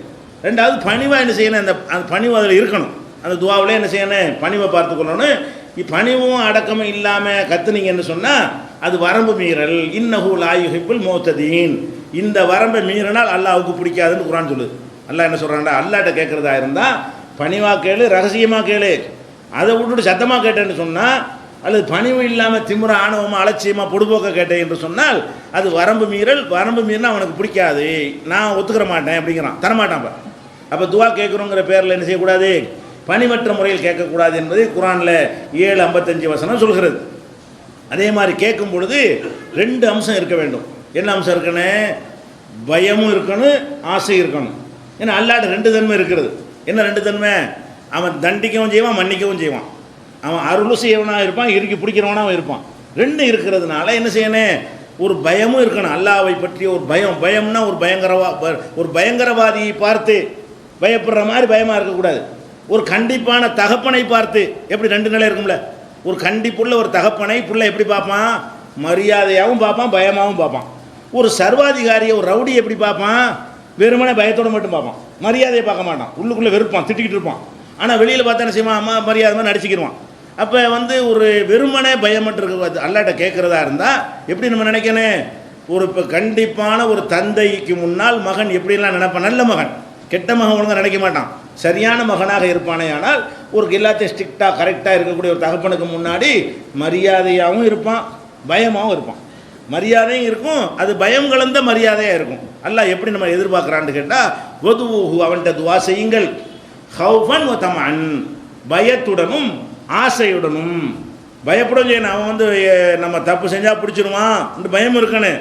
ரெண்டாவது பணிவாக என்ன செய்யணும், அந்த பணிவு அதில் இருக்கணும். அந்த துவாவில் என்ன செய்யணும், பணிவை பார்த்துக்கொள்ளணும். பணிவும் அடக்கமும் இல்லாமல் கத்துனீங்கன்னு சொன்னால் அது வரம்பு மீறல். இன்னஹு லா யுஹிப்புல் முஅ்ததீன். இந்த வரம்பை மீறினால் அல்லாஹ்வுக்கு பிடிக்காதுன்னு குர்ஆன் சொல்லுது. அல்லாஹ் என்ன சொல்கிறான்டா, அல்லாட்ட கேட்குறதா இருந்தால் பணிவாக கேளு, ரகசியமாக கேளு. அதை விட்டுட்டு சத்தமாக கேட்டேன்னு சொன்னால், அல்லது பணிவு இல்லாமல் திமுற ஆணவமாக அலட்சியமாக பொடுபோக்க கேட்டேன் என்று சொன்னால் அது வரம்பு மீறல். வரம்பு மீறினா அவனுக்கு பிடிக்காது, நான் ஒத்துக்கிற மாட்டேன் அப்படிங்கிறான், தரமாட்டான். அப்போ துவா கேட்குறோங்கிற பேரில் என்ன செய்யக்கூடாது, பணிவற்ற முறையில் கேட்கக்கூடாது என்பது குர்ஆனில் 7:55 சொல்கிறது. அதே மாதிரி கேட்கும் பொழுது 2 அம்சம் இருக்க வேண்டும். என்ன அம்சம் இருக்கணும்? பயமும் இருக்கணும், ஆசை இருக்கணும். ஏன்னா அல்லாட்ட 2 தன்மை இருக்கிறது. என்ன 2 தன்மை? அவன் தண்டிக்கவும் செய்வான், மன்னிக்கவும் செய்வான். அவன் அருள் செய்யவனாக இருப்பான், இறுக்கி பிடிக்கிறவனாகவும் இருப்பான். 2 இருக்கிறதுனால என்ன செய்யணும், ஒரு பயமும் இருக்கணும். அல்லாஹ்வை பற்றிய ஒரு பயம். பயம்னா ஒரு பயங்கரவாதியை பார்த்து பயப்படுற மாதிரி பயமாக இருக்கக்கூடாது. ஒரு கண்டிப்பான தகப்பனை பார்த்து, எப்படி 2 நிலை இருக்கும்ல, ஒரு கண்டிப்புள்ள ஒரு தகப்பனை புள்ள எப்படி பார்ப்பான், மரியாதையாகவும் பார்ப்பான், பயமாகவும் பார்ப்பான். ஒரு சர்வாதிகாரியை, ஒரு ரவுடி எப்படி பார்ப்பான், வெறுமனே பயத்தோடு மட்டும் பார்ப்பான், மரியாதையை பார்க்க மாட்டான். உள்ளுக்குள்ளே வெறுப்பான், திட்டிக்கிட்டு இருப்பான். ஆனால் வெளியில் பார்த்தா என்ன செய்வான், அம்மா மரியாதை மாதிரி நடிச்சிக்கிடுவான். அப்போ ஒரு வெறுமனே பயமற்று இருக்கிறது. அல்லாட்ட கேட்குறதா இருந்தால் எப்படி நம்ம நினைக்கணும், இப்போ கண்டிப்பான ஒரு தந்தைக்கு முன்னால் மகன் எப்படிலாம் நினைப்பான், நல்ல மகன், கெட்ட மகன் ஒழுங்காக நினைக்க மாட்டான், சரியான மகனாக இருப்பானே. ஆனால் ஒரு எல்லாத்தையும் ஸ்ட்ரிக்டாக கரெக்டாக இருக்கக்கூடிய ஒரு தகப்பனுக்கு முன்னாடி மரியாதையாகவும் இருப்பான், பயமாகவும் இருப்பான். மரியாதையும் இருக்கும், அது பயம் கலந்த மரியாதையாக இருக்கும். அல்லாஹ் எப்படி நம்ம எதிர்பார்க்குறான்னு கேட்டால், வதுஹு அவன்கிட்ட துவா செய்யுங்கள், ஹௌஃபன் வ தமஅன் பயத்துடனும் ஆசையுடனும். பயப்படும் செய்யணும். அவன் நம்ம தப்பு செஞ்சால் பிடிச்சிருவான் இந்த பயம் இருக்கணும்.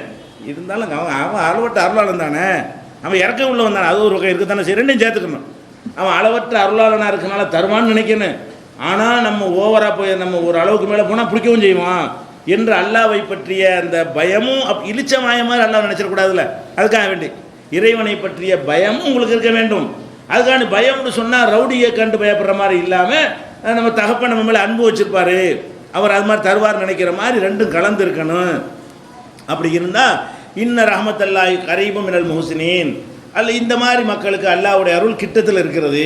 இருந்தாலும் அவன் அளவற்ற அருளாளன் தானே, அவன் இறக்க உள்ள வந்தானே, அது ஒரு வகை இருக்குதானே. சரி, 2 சேர்த்துக்கணும். அவன் அளவற்ற அருளாளனாக இருக்கனால தருவான்னு நினைக்கணும். ஆனால் நம்ம ஓவராக போய் நம்ம ஒரு அளவுக்கு மேலே போனால் பிடிக்கவும் செய்வான் என்று அல்லாஹ்வை பற்றிய அந்த பயமும் இளிச்சமாய மாதிரி அல்லாஹ் நினச்சிடக்கூடாதுல்ல. அதுக்காக வேண்டி இறைவனை பற்றிய பயமும் உங்களுக்கு இருக்க வேண்டும். அதுக்கான பயம்னு சொன்னால் ரவுடியை கண்டு பயப்படுற மாதிரி இல்லாமல், நம்ம தகப்பன் நம்ம மேலே அன்பு வச்சுருப்பார், அவர் அது மாதிரி தருவார் நினைக்கிற மாதிரி 2ம் கலந்து இருக்கணும். அப்படி இருந்தால் இன்ன ரஹ்மத்தல்லாஹி கரீபும் மினல் முஹ்சினீன், அல்ல இந்த மாதிரி மக்களுக்கு அல்லாஹ்வுடைய அருள் கிட்டத்தில் இருக்கிறது.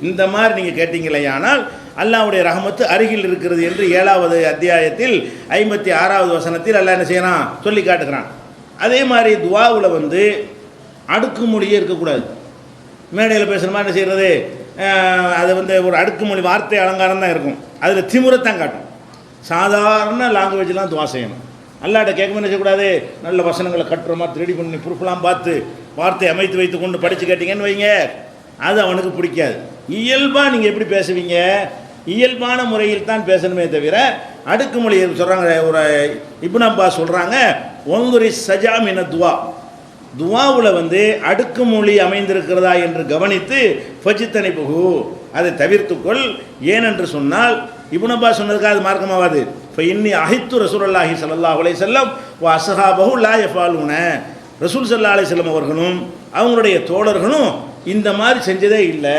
இந்த மாதிரி நீங்கள் கேட்டீங்களே, ஆனால் அல்லாஹ்வுடைய ரஹமத்து அருகில் இருக்கிறது என்று 7வது அத்தியாயத்தில் 56வது வசனத்தில் அல்லாஹ் என்ன செய்யறான், சொல்லி காட்டுகிறான். அதே மாதிரி துவாவில் அடுக்குமொழியே இருக்கக்கூடாது. மேடையில் பேசுகிற மாதிரி என்ன செய்கிறது, அது ஒரு அடுக்குமொழி வார்த்தை அலங்காரம் தான் இருக்கும், அதில் திமுறத்தான் காட்டும். சாதாரண லாங்குவேஜ்லாம் துவா செய்யணும். அல்லாட்ட கேட்க என்ன செய்யக்கூடாது, நல்ல வசனங்களை கட்டுற மாதிரி ரெடி பண்ணி ப்ரூஃப்லாம் பார்த்து வார்த்தை அமைத்து வைத்து கொண்டு படித்து கேட்டிங்கன்னு வைங்க, அது அவனுக்கு பிடிக்காது. இயல்பாக நீங்கள் எப்படி பேசுவீங்க, இயல்பான முறையில் தான் பேசணுமே தவிர அடுக்குமொழி சொல்கிறாங்க. ஒரு இப்னு அப்பாஸ் சொல்கிறாங்க, ஒங்குரி சஜாமின துவா, துவாவில் அடுக்குமொழி அமைந்திருக்கிறதா என்று கவனித்து ஃபஜித்தனை புகு, அதை தவிர்த்துக்கொள். ஏனென்று சொன்னால் இப்னு அப்பாஸ் சொன்னதுக்காக அது மார்க்கமாகாது. இப்போ இன்னி அஹித்து ரசூலுல்லாஹி ஸல்லல்லாஹு அலைஹி வஸல்லம் வ அஸ்ஹாபஹு லா யஃபாலுன, ரசூல் ஸல்லல்லாஹு அலைஹி வஸல்லம் அவர்களும் அவங்களுடைய தோழர்களும் இந்த மாதிரி செஞ்சதே இல்லை.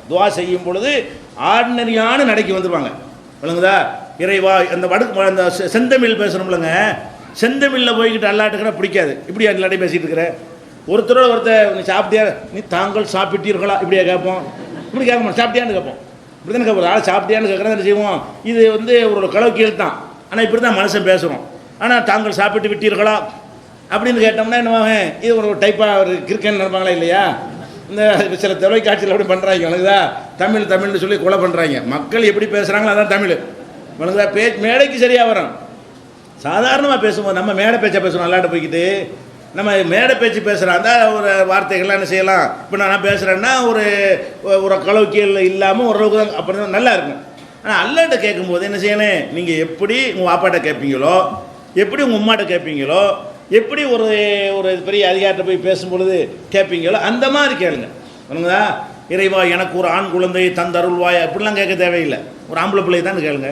துவா செய்யும் பொழுது ஆர்டினரியான நடைக்கு வந்துருவாங்க. விளங்குதா? இறைவா அந்த செந்தமிழ் பேசணும்லங்க, செந்தமிழில் போய்கிட்டு அல்லாட்டுக்கிற பிடிக்காது. இப்படியா இல்லாட்டி பேசிகிட்டு இருக்கிற ஒருத்தரோட நீ சாப்பிட்டியா, நீ தாங்கள் சாப்பிட்டீர்களா, இப்படியா கேட்போம். இப்படி கேட்க மாட்டோம், சாப்பிட்டியான்னு கேட்போம். இப்படி தானே கேட்போம். ஆள் சாப்பிட்டியான்னு கேட்குறது என்ன செய்வோம், இது ஒரு களவு கீழ் தான். ஆனால் இப்படி தான் மனுஷன் பேசுகிறோம். ஆனால் தாங்கள் சாப்பிட்டு விட்டீர்களா அப்படின்னு கேட்டோம்னா என்னவாங்க, இது ஒரு டைப்பாக ஒரு கிரிக்கெட் நினைப்பாங்களா இல்லையா? இந்த சில தொலைக்காட்சியில் அப்படி பண்ணுறாங்க. வணங்குதா, தமிழ்னு சொல்லி கொலை பண்ணுறாங்க. மக்கள் எப்படி பேசுகிறாங்களோ அதான் தமிழ். வணங்குதா, மேடைக்கு சரியாக வரும். சாதாரணமாக பேசும்போது நம்ம மேடை பேச்சா பேசுகிறோம். அல்லாட்ட போய்கிட்டு நம்ம மேடை பேச்சு பேசுகிறாந்தா ஒரு வார்த்தைகள்லாம் என்ன செய்யலாம். இப்போ நான் பேசுகிறேன்னா ஒரு ஒரு கலோக்கியல் இல்லாமல் ஓரளவுக்கு தான் அப்படி தான் நல்லா இருக்கும். ஆனால் அல்லாட்ட கேட்கும்போது என்ன செய்யணும், நீங்கள் எப்படி உங்கள் வாப்பாட்ட கேட்பீங்களோ, எப்படி உங்கள் உம்மாட்ட கேட்பீங்களோ, எப்படி ஒரு ஒரு பெரிய அதிகாரத்தை போய் பேசும்பொழுது கேட்பீங்களோ அந்த மாதிரி கேளுங்க. சொல்லுங்களா, இறைவா எனக்கு ஒரு ஆண் குழந்தை தந்தருள்வாய் அப்படிலாம் கேட்க தேவையில்லை. ஒரு ஆம்பளை பிள்ளை தான் கேளுங்க.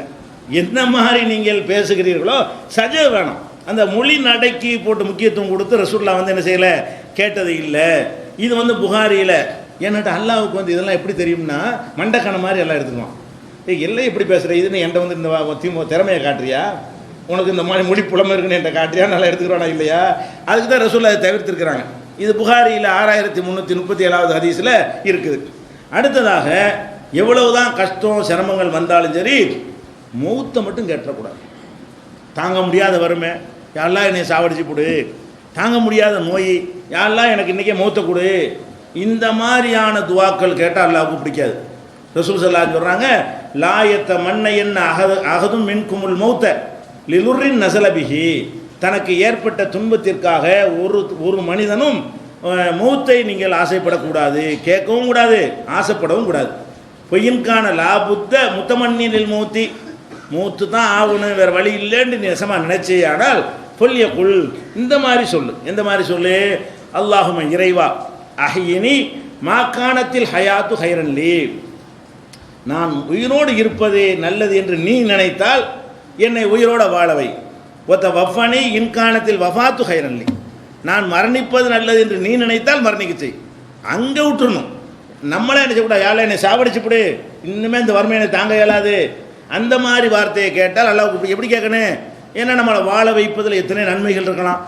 என்ன மாதிரி நீங்கள் பேசுகிறீர்களோ சஜ வேணும். அந்த மொழி நடைக்கு போட்டு முக்கியத்துவம் கொடுத்து ரசூலுல்லாஹ் வந்து என்ன செய்யலை, கேட்டது இல்லை. இது வந்து புகாரியில் என்னட்ட அல்லாவுக்கு வந்து இதெல்லாம் எப்படி தெரியும்னா மண்டக்கண மாதிரி எல்லாம் எடுத்துக்குவான். எல்லாம் எப்படி பேசுகிற இதுன்னு என்கிட்ட வந்து இந்த திறமையை காட்டுறியா, உனக்கு இந்த மாதிரி மொழி புலமை இருக்குன்னு என்கிட்ட காட்டுறியா, நல்லா எடுத்துக்கிறானா இல்லையா. அதுக்கு தான் ரசூலுல்லாஹ் அதை தவிர்த்திருக்கிறாங்க. இது புகாரியில் 6337வது ஹதீஸில் இருக்குது. அடுத்ததாக எவ்வளவுதான் கஷ்டம் சிரமங்கள் வந்தாலும் சரி மௌத்தை மட்டும் கேட்டக்கூடாது. தாங்க முடியாத வறுமை, யாரெல்லாம் என்னை சாவடிச்சு கொடு, தாங்க முடியாத நோய், யாரெல்லாம் எனக்கு இன்றைக்கே மௌத்தை கொடு, இந்த மாதிரியான துவாக்கள் கேட்டால் அல்லாஹ்வுக்கு பிடிக்காது. ரசூல் ஸல்லல்லாஹு அலைஹி சொல்கிறாங்க, லாயத்த மன்ன என்ன அகதும் மின்குமுல் மௌத்த லிலுர்ரின் நசலபிஹி, தனக்கு ஏற்பட்ட துன்பத்திற்காக ஒரு மனிதனும் மௌத்தை நீங்கள் ஆசைப்படக்கூடாது, கேட்கவும் கூடாது, ஆசைப்படவும் கூடாது. பொய்யின்கான லாபுத்த முத்தமன்னில் மூத்தி, மூத்து தான் ஆகணும் வேறு வழி இல்லைன்னு நெசமாக நினைச்சே. ஆனால் பொல்லிய குள் இந்த மாதிரி சொல்லு. எந்த மாதிரி சொல்லு, அல்லாஹும்ம இறைவா அஹ்யினி மாக்கானத்தில் ஹயாத்து ஹைரன்லி, நான் உயிரோடு இருப்பதே நல்லது என்று நீ நினைத்தால் என்னை உயிரோட வாழவை. ஒத்த வஃபனி இன்கானத்தில் வஃபாத்து ஹைரன்லி, நான் மரணிப்பது நல்லது என்று நீ நினைத்தால் மரணிக்க செய். அங்கே விட்டுருணும். நம்மளே என்ன செய்யக்கூடாது, யாழை என்னை சாவடிச்சுப்படு, இன்னுமே இந்த வறுமை என்னை தாங்க இயலாது, அந்த மாதிரி வார்த்தையை கேட்டால் அல்லாஹ்வுக்கு எப்படி கேட்கணும். ஏன்னா நம்மளை வாழ வைப்பதில் எத்தனை நன்மைகள் இருக்கலாம்,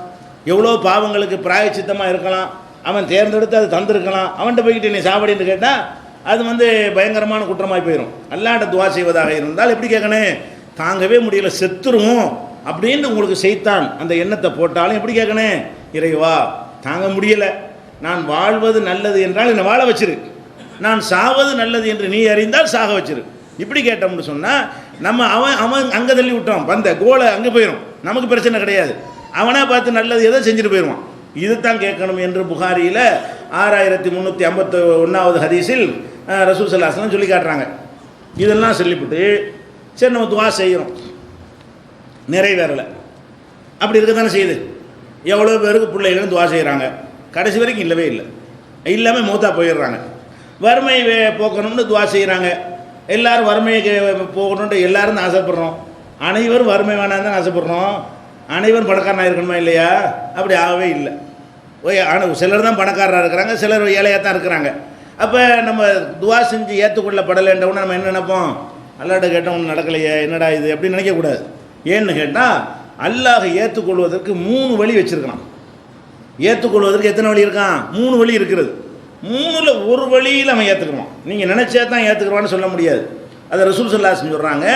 எவ்வளோ பாவங்களுக்கு பிராயச்சித்தமாக இருக்கலாம், அவன் தேர்ந்தெடுத்து அதை தந்திருக்கலாம். அவன்கிட்ட போய்கிட்டு என்னை சாவடின்னு கேட்டால் அது வந்து பயங்கரமான குற்றமாகி போயிடும். அல்லாஹ்ட்ட துவா செய்வதாக இருந்தால் எப்படி கேட்கணும், தாங்கவே முடியல செத்துருவோம் அப்படின்னு உங்களுக்கு செய்தான் அந்த எண்ணத்தை போட்டாலும் எப்படி கேட்கணும், இறைவா தாங்க முடியலை, நான் வாழ்வது நல்லது என்றால் என்னை வாழ வச்சிரு, நான் சாவது நல்லது என்று நீ அறிந்தால் சாக வச்சிரு. இப்படி கேட்டோம்னு சொன்னால் நம்ம அவன் அங்கே தள்ளி விட்டோம், வந்த கோலை அங்கே போயிடும், நமக்கு பிரச்சனை கிடையாது. அவனை பார்த்து நல்லது எதோ செஞ்சுட்டு போயிடுவான். இதுதான் கேட்கணும் என்று புகாரியில் 6351வது ஹதீஸில் ரசூல் ஸல்லல்லாஹு அலைஹி வஸல்லம் சொல்லி காட்டுறாங்க. இதெல்லாம் சொல்லிவிட்டு சரி நம்ம துவா செய்கிறோம், நிறைவேறலை, அப்படி இருக்க தானே செய்யுது. எவ்வளோ பேருக்கு பிள்ளைகளும் துவா செய்கிறாங்க, கடைசி வரைக்கும் இல்லவே இல்லை, இல்லாமல் மூத்தா போயிடுறாங்க. வறுமை போக்கணும்னு துவா செய்கிறாங்க, எல்லோரும் வறுமையை போகணுன்ட்டு எல்லாரும் தான் ஆசைப்படுறோம். அனைவரும் வறுமை வேணாம் தான் ஆசைப்படுறோம். அனைவரும் பணக்காரனாக இருக்கணுமா இல்லையா, அப்படி ஆகவே இல்லை. ஆனால் சிலர் தான் பணக்காரராக இருக்கிறாங்க, சிலர் ஏழையாக தான் இருக்கிறாங்க. அப்போ நம்ம துவா செஞ்சு ஏற்றுக்கொள்ளப்படலைன்றவுன்னு நம்ம என்ன நினைப்போம், அல்லாட்ட கேட்டவங்க நடக்கலையே என்னடா இது எப்படி நினைக்கக்கூடாது. ஏன்னு கேட்டால் அல்லாஹ் ஏற்றுக்கொள்வதற்கு 3 வழி வச்சுருக்கான். ஏற்றுக்கொள்வதற்கு எத்தனை வழி இருக்கான், 3 வழி இருக்கிறது. 3ல் ஒரு வழியில் அவன் ஏற்றுக்குவான். நீங்கள் நினச்சா தான் ஏற்றுக்குவான்னு சொல்ல முடியாது. அதை ரசூல் ஸல்லல்லாஹு அலைஹி வஸல்லம் சொல்கிறாங்க,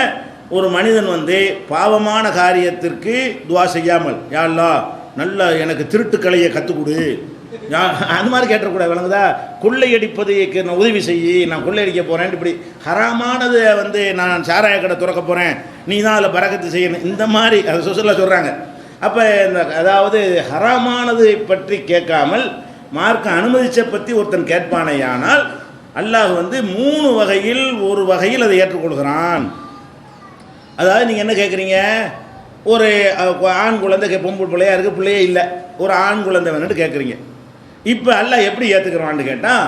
ஒரு மனிதன் வந்து பாவமான காரியத்திற்கு துவா செய்யாமல், யா அல்லாஹ் நல்லா எனக்கு திருட்டுக்கலையை கற்றுக் கொடு, அது மாதிரி கேட்டக்கூடாது. விளங்குதா, கொள்ளையடிப்பதுக்கு நான் உதவி செய்யி, நான் கொள்ளையடிக்க போகிறேன், இப்படி ஹராமானதை வந்து நான் சாராய கடை திறக்க போகிறேன், நீ தான் அதில் பரக்கத்து செய்யணும், இந்த மாதிரி அதை சொசலில் சொல்கிறாங்க. அப்போ இந்த அதாவது ஹராமானது பற்றி கேட்காமல் மார்க்க அனுமதிச்ச பற்றி ஒருத்தன் கேட்பானேயானால் அல்லாஹ் வந்து 3 வகையில் ஒரு வகையில் அதை ஏற்றுக்கொள்கிறான். அதாவது நீங்கள் என்ன கேட்குறீங்க, ஒரு ஆண் குழந்தை பொம்பளை பிள்ளையாக இருக்குது, பிள்ளையே இல்லை, ஒரு ஆண் குழந்தை வேணுட்டு கேட்குறீங்க. இப்போ அல்லாஹ் எப்படி ஏற்றுக்கிறான்னு கேட்டால்,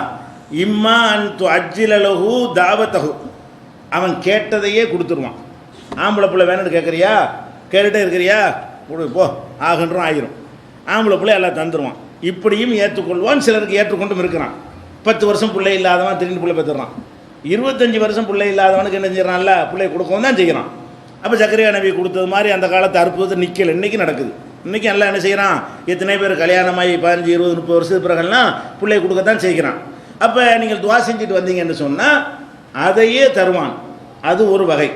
இம்மா அன் து அஜ்ஜிலலஹு தாவத்தஹு, அவன் கேட்டதையே கொடுத்துருவான். ஆம்பளை பிள்ளை வேணும்னு கேட்குறியா, கேட்டுகிட்டே இருக்கிறியா, கொடு போ, ஆகுன்றோம் ஆகிரும். ஆம்பளை பிள்ளை எல்லாம் தந்துடுவான். இப்படியும் ஏற்றுக்கொள்வான். சிலருக்கு ஏற்றுக்கொண்டும் இருக்கிறான். 10 வருஷம் பிள்ளை இல்லாதவன் திடீர்னு பிள்ளை பெற்றுறான். 25 வருஷம் பிள்ளை இல்லாதவனுக்கு என்ன செய்யறான்ல, பிள்ளை கொடுக்கவும் தான் செய்கிறான். அப்போ சக்கரியா நபி கொடுத்தது மாதிரி அந்த காலத்தை அற்புதத்தை நிற்கல, இன்றைக்கி நடக்குது. இன்றைக்கி எல்லாம் என்ன செய்கிறான், எத்தனை பேர் கல்யாணமாகி 15, 20, 30 வருஷத்துக்கு பிறகுலாம் பிள்ளை கொடுக்கத்தான் செய்கிறான். அப்போ நீங்கள் துவா செஞ்சுட்டு வந்தீங்கன்னு சொன்னால் அதையே தருவான். அது ஒரு வகை.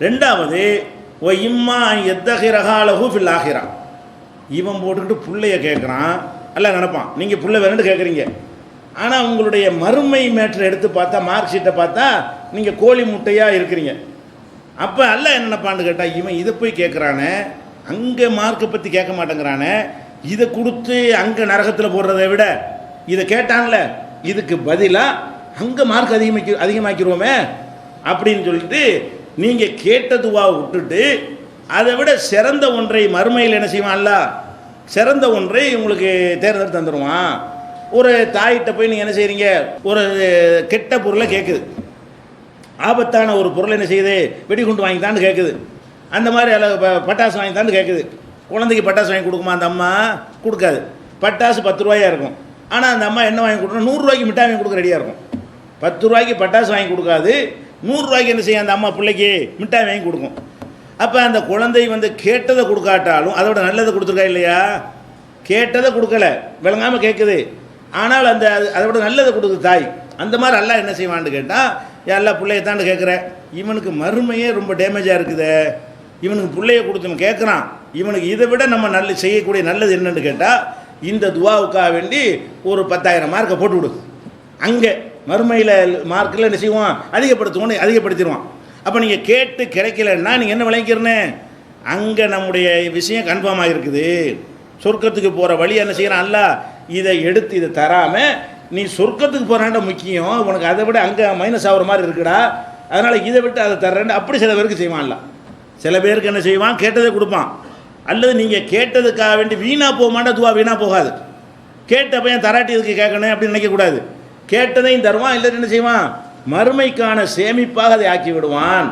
2வது ஓ இம்மா எத்தகிரகாலஹு ஃபில் ஆகிரா, இவன் போட்டுக்கிட்டு பிள்ளைய கேட்குறான். எல்லாம் நினைப்பான் நீங்கள் பிள்ளை வேணும்னு கேட்குறீங்க, ஆனால் உங்களுடைய மறுமை மேட்டரை எடுத்து பார்த்தா, மார்க் ஷீட்டை பார்த்தா நீங்கள் கோழி முட்டையாக இருக்கிறீங்க. அப்போ அல்ல என்ன நினைப்பான்னு கேட்டால், இவன் இதை போய் கேட்குறானே, அங்கே மார்க்கை பற்றி கேட்க மாட்டேங்கிறானே, இதை கொடுத்து அங்கே நரகத்தில் போடுறதை விட இதை கேட்டான்ல, இதுக்கு பதிலாக அங்கே மார்க் அதிகமாக்கிடுவோமே அப்படின்னு சொல்லிட்டு நீங்கள் கேட்ட துவாவை விட்டுட்டு அதை விட சிறந்த ஒன்றை மறுமையில் என்ன செய்வான்ல, சிறந்த ஒன்றை உங்களுக்கு தேர்ந்தெடுத்து தந்துடுவான். ஒரு தாயிட்ட போய் நீங்கள் என்ன செய்கிறீங்க, ஒரு கெட்ட பொருளை கேட்குது, ஆபத்தான ஒரு பொருளை என்ன செய்யுது, வெடிகுண்டு வாங்கித்தான்னு கேட்குது, அந்த மாதிரி பட்டாசு வாங்கித்தான்னு கேட்குது. குழந்தைக்கு பட்டாசு வாங்கி கொடுக்குமா அந்த அம்மா? கொடுக்காது. பட்டாசு 10 ரூபாயாக இருக்கும். ஆனால் அந்த அம்மா என்ன வாங்கி கொடுக்கணும், 100 ரூபாய்க்கு மிட்டாய் வாங்கி கொடுக்க ரெடியாக இருக்கும். 10 ரூபாய்க்கு பட்டாசு வாங்கி கொடுக்காது, 100 ரூபாய்க்கு என்ன செய்யும் அந்த அம்மா பிள்ளைக்கு மிட்டாய் வாங்கி கொடுக்கும். அப்போ அந்த குழந்தை வந்து கேட்டதை கொடுக்காட்டாலும் அதோட நல்லதை கொடுத்துருக்கா இல்லையா? கேட்டதை கொடுக்கல, விளங்காமல் கேட்குது, ஆனால் அந்த அதை விட நல்லதை கொடுக்குது தாய். அந்த மாதிரி எல்லாம் என்ன செய்வான்னு கேட்டால், எல்லாம் பிள்ளையத்தாண்டு கேட்குற, இவனுக்கு மறுமையே ரொம்ப டேமேஜாக இருக்குது, இவனுக்கு பிள்ளைய கொடுத்து கேட்குறான், இவனுக்கு இதை விட நம்ம செய்யக்கூடிய நல்லது என்னன்னு கேட்டால், இந்த துவாவுக்காக வேண்டி ஒரு 10,000 மார்க்கை போட்டு விடு. அங்கே மறுமையில் மார்க்கில் என்ன செய்வான், அதிகப்படுத்திடுவான். அப்போ நீங்கள் கேட்டு கிடைக்கலன்னா நீங்கள் என்ன விளைக்கிறனே, அங்கே நம்முடைய விஷயம் கன்ஃபார்மாக இருக்குது. சொர்க்கத்துக்கு போகிற வழி என்ன செய்கிறான் அல்ல, இதை எடுத்து இதை தராமல் நீ சொர்க்கத்துக்கு போகிறான்டா முக்கியம், உனக்கு அதை விட அங்கே மைனஸ் ஆகிற மாதிரி இருக்குடா, அதனால் இதை விட்டு அதை தர்றேன். அப்படி சில பேருக்கு செய்வான்ல. சில பேருக்கு என்ன செய்வான், கேட்டதை கொடுப்பான். அல்லது நீங்கள் கேட்டதுக்காக வேண்டி வீணாக போகமாட்டா, துவா வீணாக போகாது. கேட்ட பையன் தராட்டி இதுக்கு கேட்கணும் அப்படின்னு நினைக்கக்கூடாது. கேட்டதையும் தருவான், இல்லை என்ன செய்வான், மறுமைக்கான சேமிப்பாக அதை ஆக்கி விடுவான்.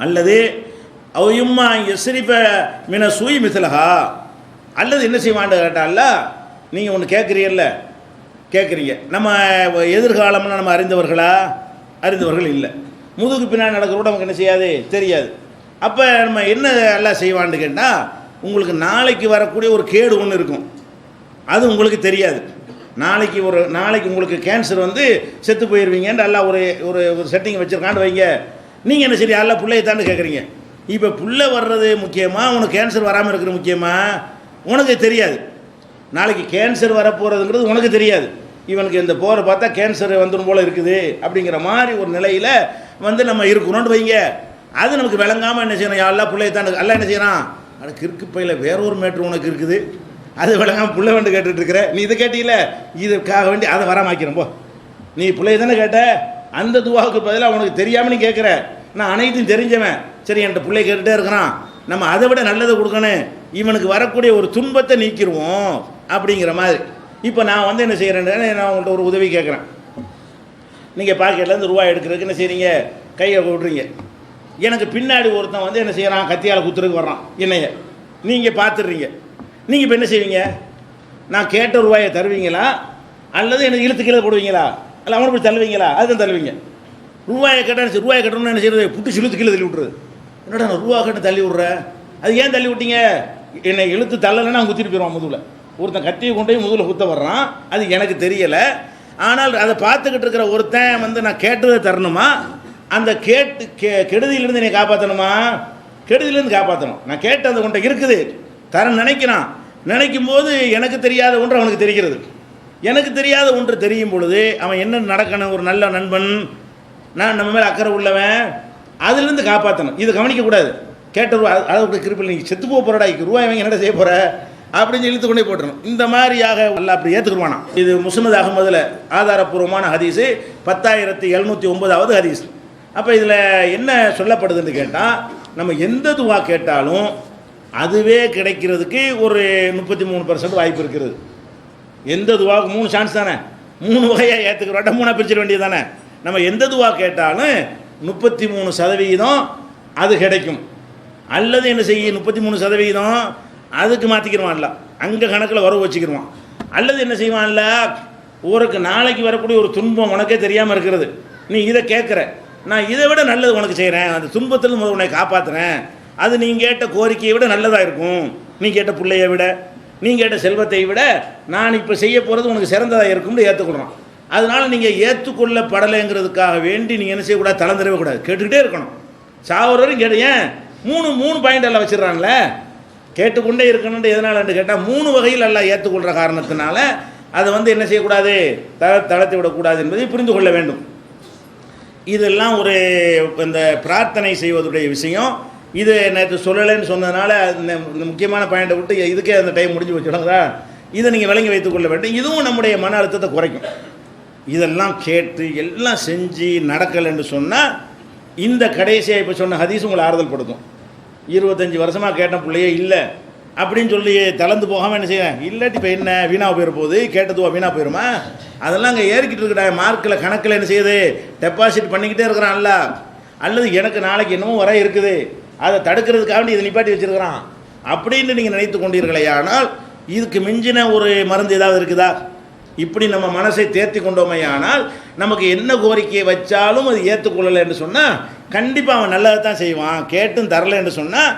அல்லது அவையும்மா எஸ்ரிஃப மின சூய் மிசலஹா, அல்லது என்ன செய்வான்னு கேட்டால, நீங்கள் ஒன்று கேட்குறீங்க, நம்ம எதிர்காலம்னா நம்ம அறிந்தவர்கள் இல்லை, முதுகு பின்னாடி நடக்கிறோட நமக்கு என்ன செய்யாது, தெரியாது. அப்போ நம்ம என்ன எல்லாம் செய்வான்னு கேட்டால், உங்களுக்கு நாளைக்கு வரக்கூடிய ஒரு கேடு ஒன்று இருக்கும், அது உங்களுக்கு தெரியாது. நாளைக்கு உங்களுக்கு கேன்சர் வந்து செத்து போயிடுவீங்கன்னு எல்லாம் ஒரு ஒரு செட்டிங் வச்சுருக்கான்னு வைங்க. நீங்கள் என்ன சரி எல்லாம் பிள்ளையத்தான்னு கேட்குறீங்க. இப்போ புள்ள வர்றது முக்கியமாக, உனக்கு கேன்சர் வராமல் இருக்கிறது முக்கியமாக, உனக்கு தெரியாது. நாளைக்கு கேன்சர் வரப்போகிறதுங்கிறது உனக்கு தெரியாது. இவனுக்கு இந்த போகிற பார்த்தா கேன்சர் வந்துடும் போல் இருக்குது அப்படிங்கிற மாதிரி ஒரு நிலையில் வந்து நம்ம இருக்கணும்னு வைங்க. அது நமக்கு விளங்காமல் என்ன செய்யணும், எல்லாம் பிள்ளையத்தாண்டு எல்லாம் என்ன செய்யறான், அதுக்கு இருக்கு பையில் வேற ஒரு மேட்ரு உனக்கு இருக்குது, அது விளங்காமல் பிள்ளை வந்து கேட்டுட்டு இருக்கிற, நீ இதை கேட்டீங்கள, இதுக்காக வேண்டி அதை வராமாக்கிறோம் போ. நீ பிள்ளைய தானே கேட்ட, அந்த துவாவுக்கு பதிலாக உனக்கு தெரியாமல் நீ கேட்குற, நான் அனைத்தும் தெரிஞ்சவன், சரி என்கிட்ட பிள்ளை கேட்டுகிட்டே இருக்கிறான், நம்ம அதை விட நல்லதை கொடுக்கணும், இவனுக்கு வரக்கூடிய ஒரு துன்பத்தை நீக்கிடுவோம் அப்படிங்கிற மாதிரி. இப்போ நான் வந்து என்ன செய்கிறேன்னு, நான் உங்கள்கிட்ட ஒரு உதவி கேட்குறேன். நீங்கள் பாக்கெட்லேருந்து ரூபாய் எடுக்கிறதுக்கு என்ன செய்கிறீங்க, கையை விட்றீங்க. எனக்கு பின்னாடி ஒருத்தன் வந்து என்ன செய்கிறான், கத்தியால் குத்துறதுக்கு வர்றான் என்னைய, நீங்கள் பார்த்துடுறீங்க. நீங்கள் இப்போ என்ன செய்வீங்க, நான் கேட்ட ரூபாயை தருவீங்களா, அல்லது எனக்கு இழுத்து கீழே போடுவீங்களா, அல்ல அவனை போய் தள்ளுவீங்களா? அதுதான் தள்ளுவீங்க. ரூபாயை கட்டணும்னு என்ன செய்யறது, புட்டு இழுத்து கீழே தள்ளி விட்றது. என்னடா நான் ரூபா கட்ட தள்ளி விட்ற, அது ஏன் தள்ளி விட்டீங்க, என்னை இழுத்து தள்ளலைன்னா அவன் குத்திட்டு போயிடுவான் முதுகில். ஒருத்தன் கத்தியை கொண்டு போய் முதுகில் குத்த வர்றான், அது எனக்கு தெரியலை. ஆனால் அதை பார்த்துக்கிட்டு இருக்கிற ஒருத்தன் வந்து நான் கேட்டதை தரணுமா, அந்த கெடுதியிலிருந்து என்னை காப்பாற்றணுமா, கெடுதியிலேருந்து காப்பாற்றணும். நான் கேட்டு அந்த கொண்ட இருக்குது தர நினைக்கும் போது எனக்கு தெரியாத ஒன்று அவனுக்கு தெரிகிறது. எனக்கு தெரியாத ஒன்று தெரியும் பொழுது அவன் என்ன நடக்கணும், ஒரு நல்ல நண்பன், நான் நம்ம மேலே அக்கறை உள்ளவன், அதுலேருந்து காப்பாற்றணும். இது கவனிக்கக்கூடாது. கேட்ட ரூபா அளவுக்கு கிருப்பில் நீங்கள் செத்து போகிறடா, ரூபாய் வாங்கி என்னடா செய்ய போகிற அப்படின்னு இழுத்து கொண்டே போட்டுருணும். இந்த மாதிரியாக அல்ல அப்படி ஏற்றுக்குருவானா. இது முஸ்னத் அஹ்மதில் ஆதாரப்பூர்வமான ஹதீஸு 10,709வது ஹதீஸ். அப்போ இதில் என்ன சொல்லப்படுதுன்னு கேட்டால், நம்ம எந்த துவா கேட்டாலும் அதுவே கிடைக்கிறதுக்கு ஒரு 33% வாய்ப்பு இருக்கிறது. எந்த துவாவுக்கு 3 சான்ஸ் தானே, 3 வகையாக ஏற்றுக்கிறோம், 3 பிரிச்சிட வேண்டியது தானே. நம்ம எந்த துவா கேட்டாலும் 33% அது கிடைக்கும். அல்லது என்ன செய்ய, 33% அதுக்கு மாற்றிக்கிடுவான்ல, அங்கே கணக்கில் வரவு வச்சுக்கிடுவான். அல்லது என்ன செய்வான்ல, ஊருக்கு நாளைக்கு வரக்கூடிய ஒரு துன்பம் உனக்கே தெரியாமல் இருக்கிறது, நீ இதை கேட்குற, நான் இதை விட நல்லது உனக்கு செய்கிறேன், அந்த துன்பத்தில் முதல் உன்னை காப்பாற்றுறேன், அது நீ கேட்ட கோரிக்கையை விட நல்லதாக இருக்கும், நீ கேட்ட பிள்ளையை விட, நீ கேட்ட செல்வத்தை விட நான் இப்போ செய்ய போகிறது உனக்கு சிறந்ததாக இருக்கும்னு ஏற்றுக்கொள்கிறான். அதனால் நீங்கள் ஏற்றுக்கொள்ளப்படலைங்கிறதுக்காக வேண்டி நீங்கள் என்ன செய்யக்கூடாது, தளர்ந்துடவே கூடாது, கேட்டுக்கிட்டே இருக்கணும். சாவரம் கேட்டு ஏன் 3 பாயிண்ட் எல்லாம் வச்சிடறான்ல, கேட்டுக்கொண்டே இருக்கணுன்ட்டு எதனாலன்னு கேட்டால் 3 வகையில் எல்லாம் ஏற்றுக்கொள்கிற காரணத்தினால அதை வந்து என்ன செய்யக்கூடாது, தளர்த்தி விடக்கூடாது என்பதை புரிந்து கொள்ள வேண்டும். இதெல்லாம் ஒரு இந்த பிரார்த்தனை செய்வதுடைய விஷயம். இது நேற்று சொல்லலைன்னு சொன்னதுனால இந்த முக்கியமான பாயிண்டை விட்டு இதுக்கே அந்த டைம் முடிஞ்சு வச்சுடுங்களா, இதை நீங்கள் விளங்கி வைத்துக்கொள்ள வேண்டும். இதுவும் நம்முடைய மன அழுத்தத்தை குறைக்கும். இதெல்லாம் கேட்டு எல்லாம் செஞ்சு நடக்கலைன்னு சொன்னால் இந்த கடைசியாக இப்போ சொன்ன ஹதீஸ் உங்களை ஆறுதல் படுத்தும். 25 வருஷமாக கேட்ட பிள்ளையே இல்லை அப்படின்னு சொல்லி தளர்ந்து போகாமல் என்ன செய்ய, இல்லாட்டி இப்போ என்ன வீணாக போயிட போகுது, கேட்டதுவா வீணாக போயிடுமா, அதெல்லாம் அங்கே ஏறிக்கிட்டு இருக்கடா மார்க்கில் கணக்கில் என்ன செய்யுது, டெபாசிட் பண்ணிக்கிட்டே இருக்கிறான்ல, அல்லது எனக்கு நாளைக்கு என்னமோ வர இருக்குது அதை தடுக்கிறதுக்காக இதை நிப்பாட்டி வச்சுருக்கிறான் அப்படின்னு நீங்கள் நினைத்து கொண்டீர்களே. ஆனால் இதுக்கு மிஞ்சின ஒரு மருந்து ஏதாவது இருக்குதா? இப்படி நம்ம மனசை தேர்த்தி கொண்டோமே ஆனால் நமக்கு என்ன கோரிக்கையை வச்சாலும் அது ஏற்றுக்கொள்ளலை என்று சொன்னால் கண்டிப்பாக அவன் நல்லதை தான் செய்வான். கேட்டும் தரலை என்று சொன்னால்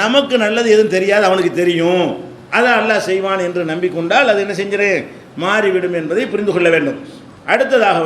நமக்கு நல்லது எதுவும் தெரியாது, அவனுக்கு தெரியும், அதை அல்லாஹ் செய்வான் என்று நம்பிக்கொண்டால் அது என்ன செஞ்சிரு மாறிவிடும் என்பதை புரிந்து கொள்ள வேண்டும். அடுத்ததாக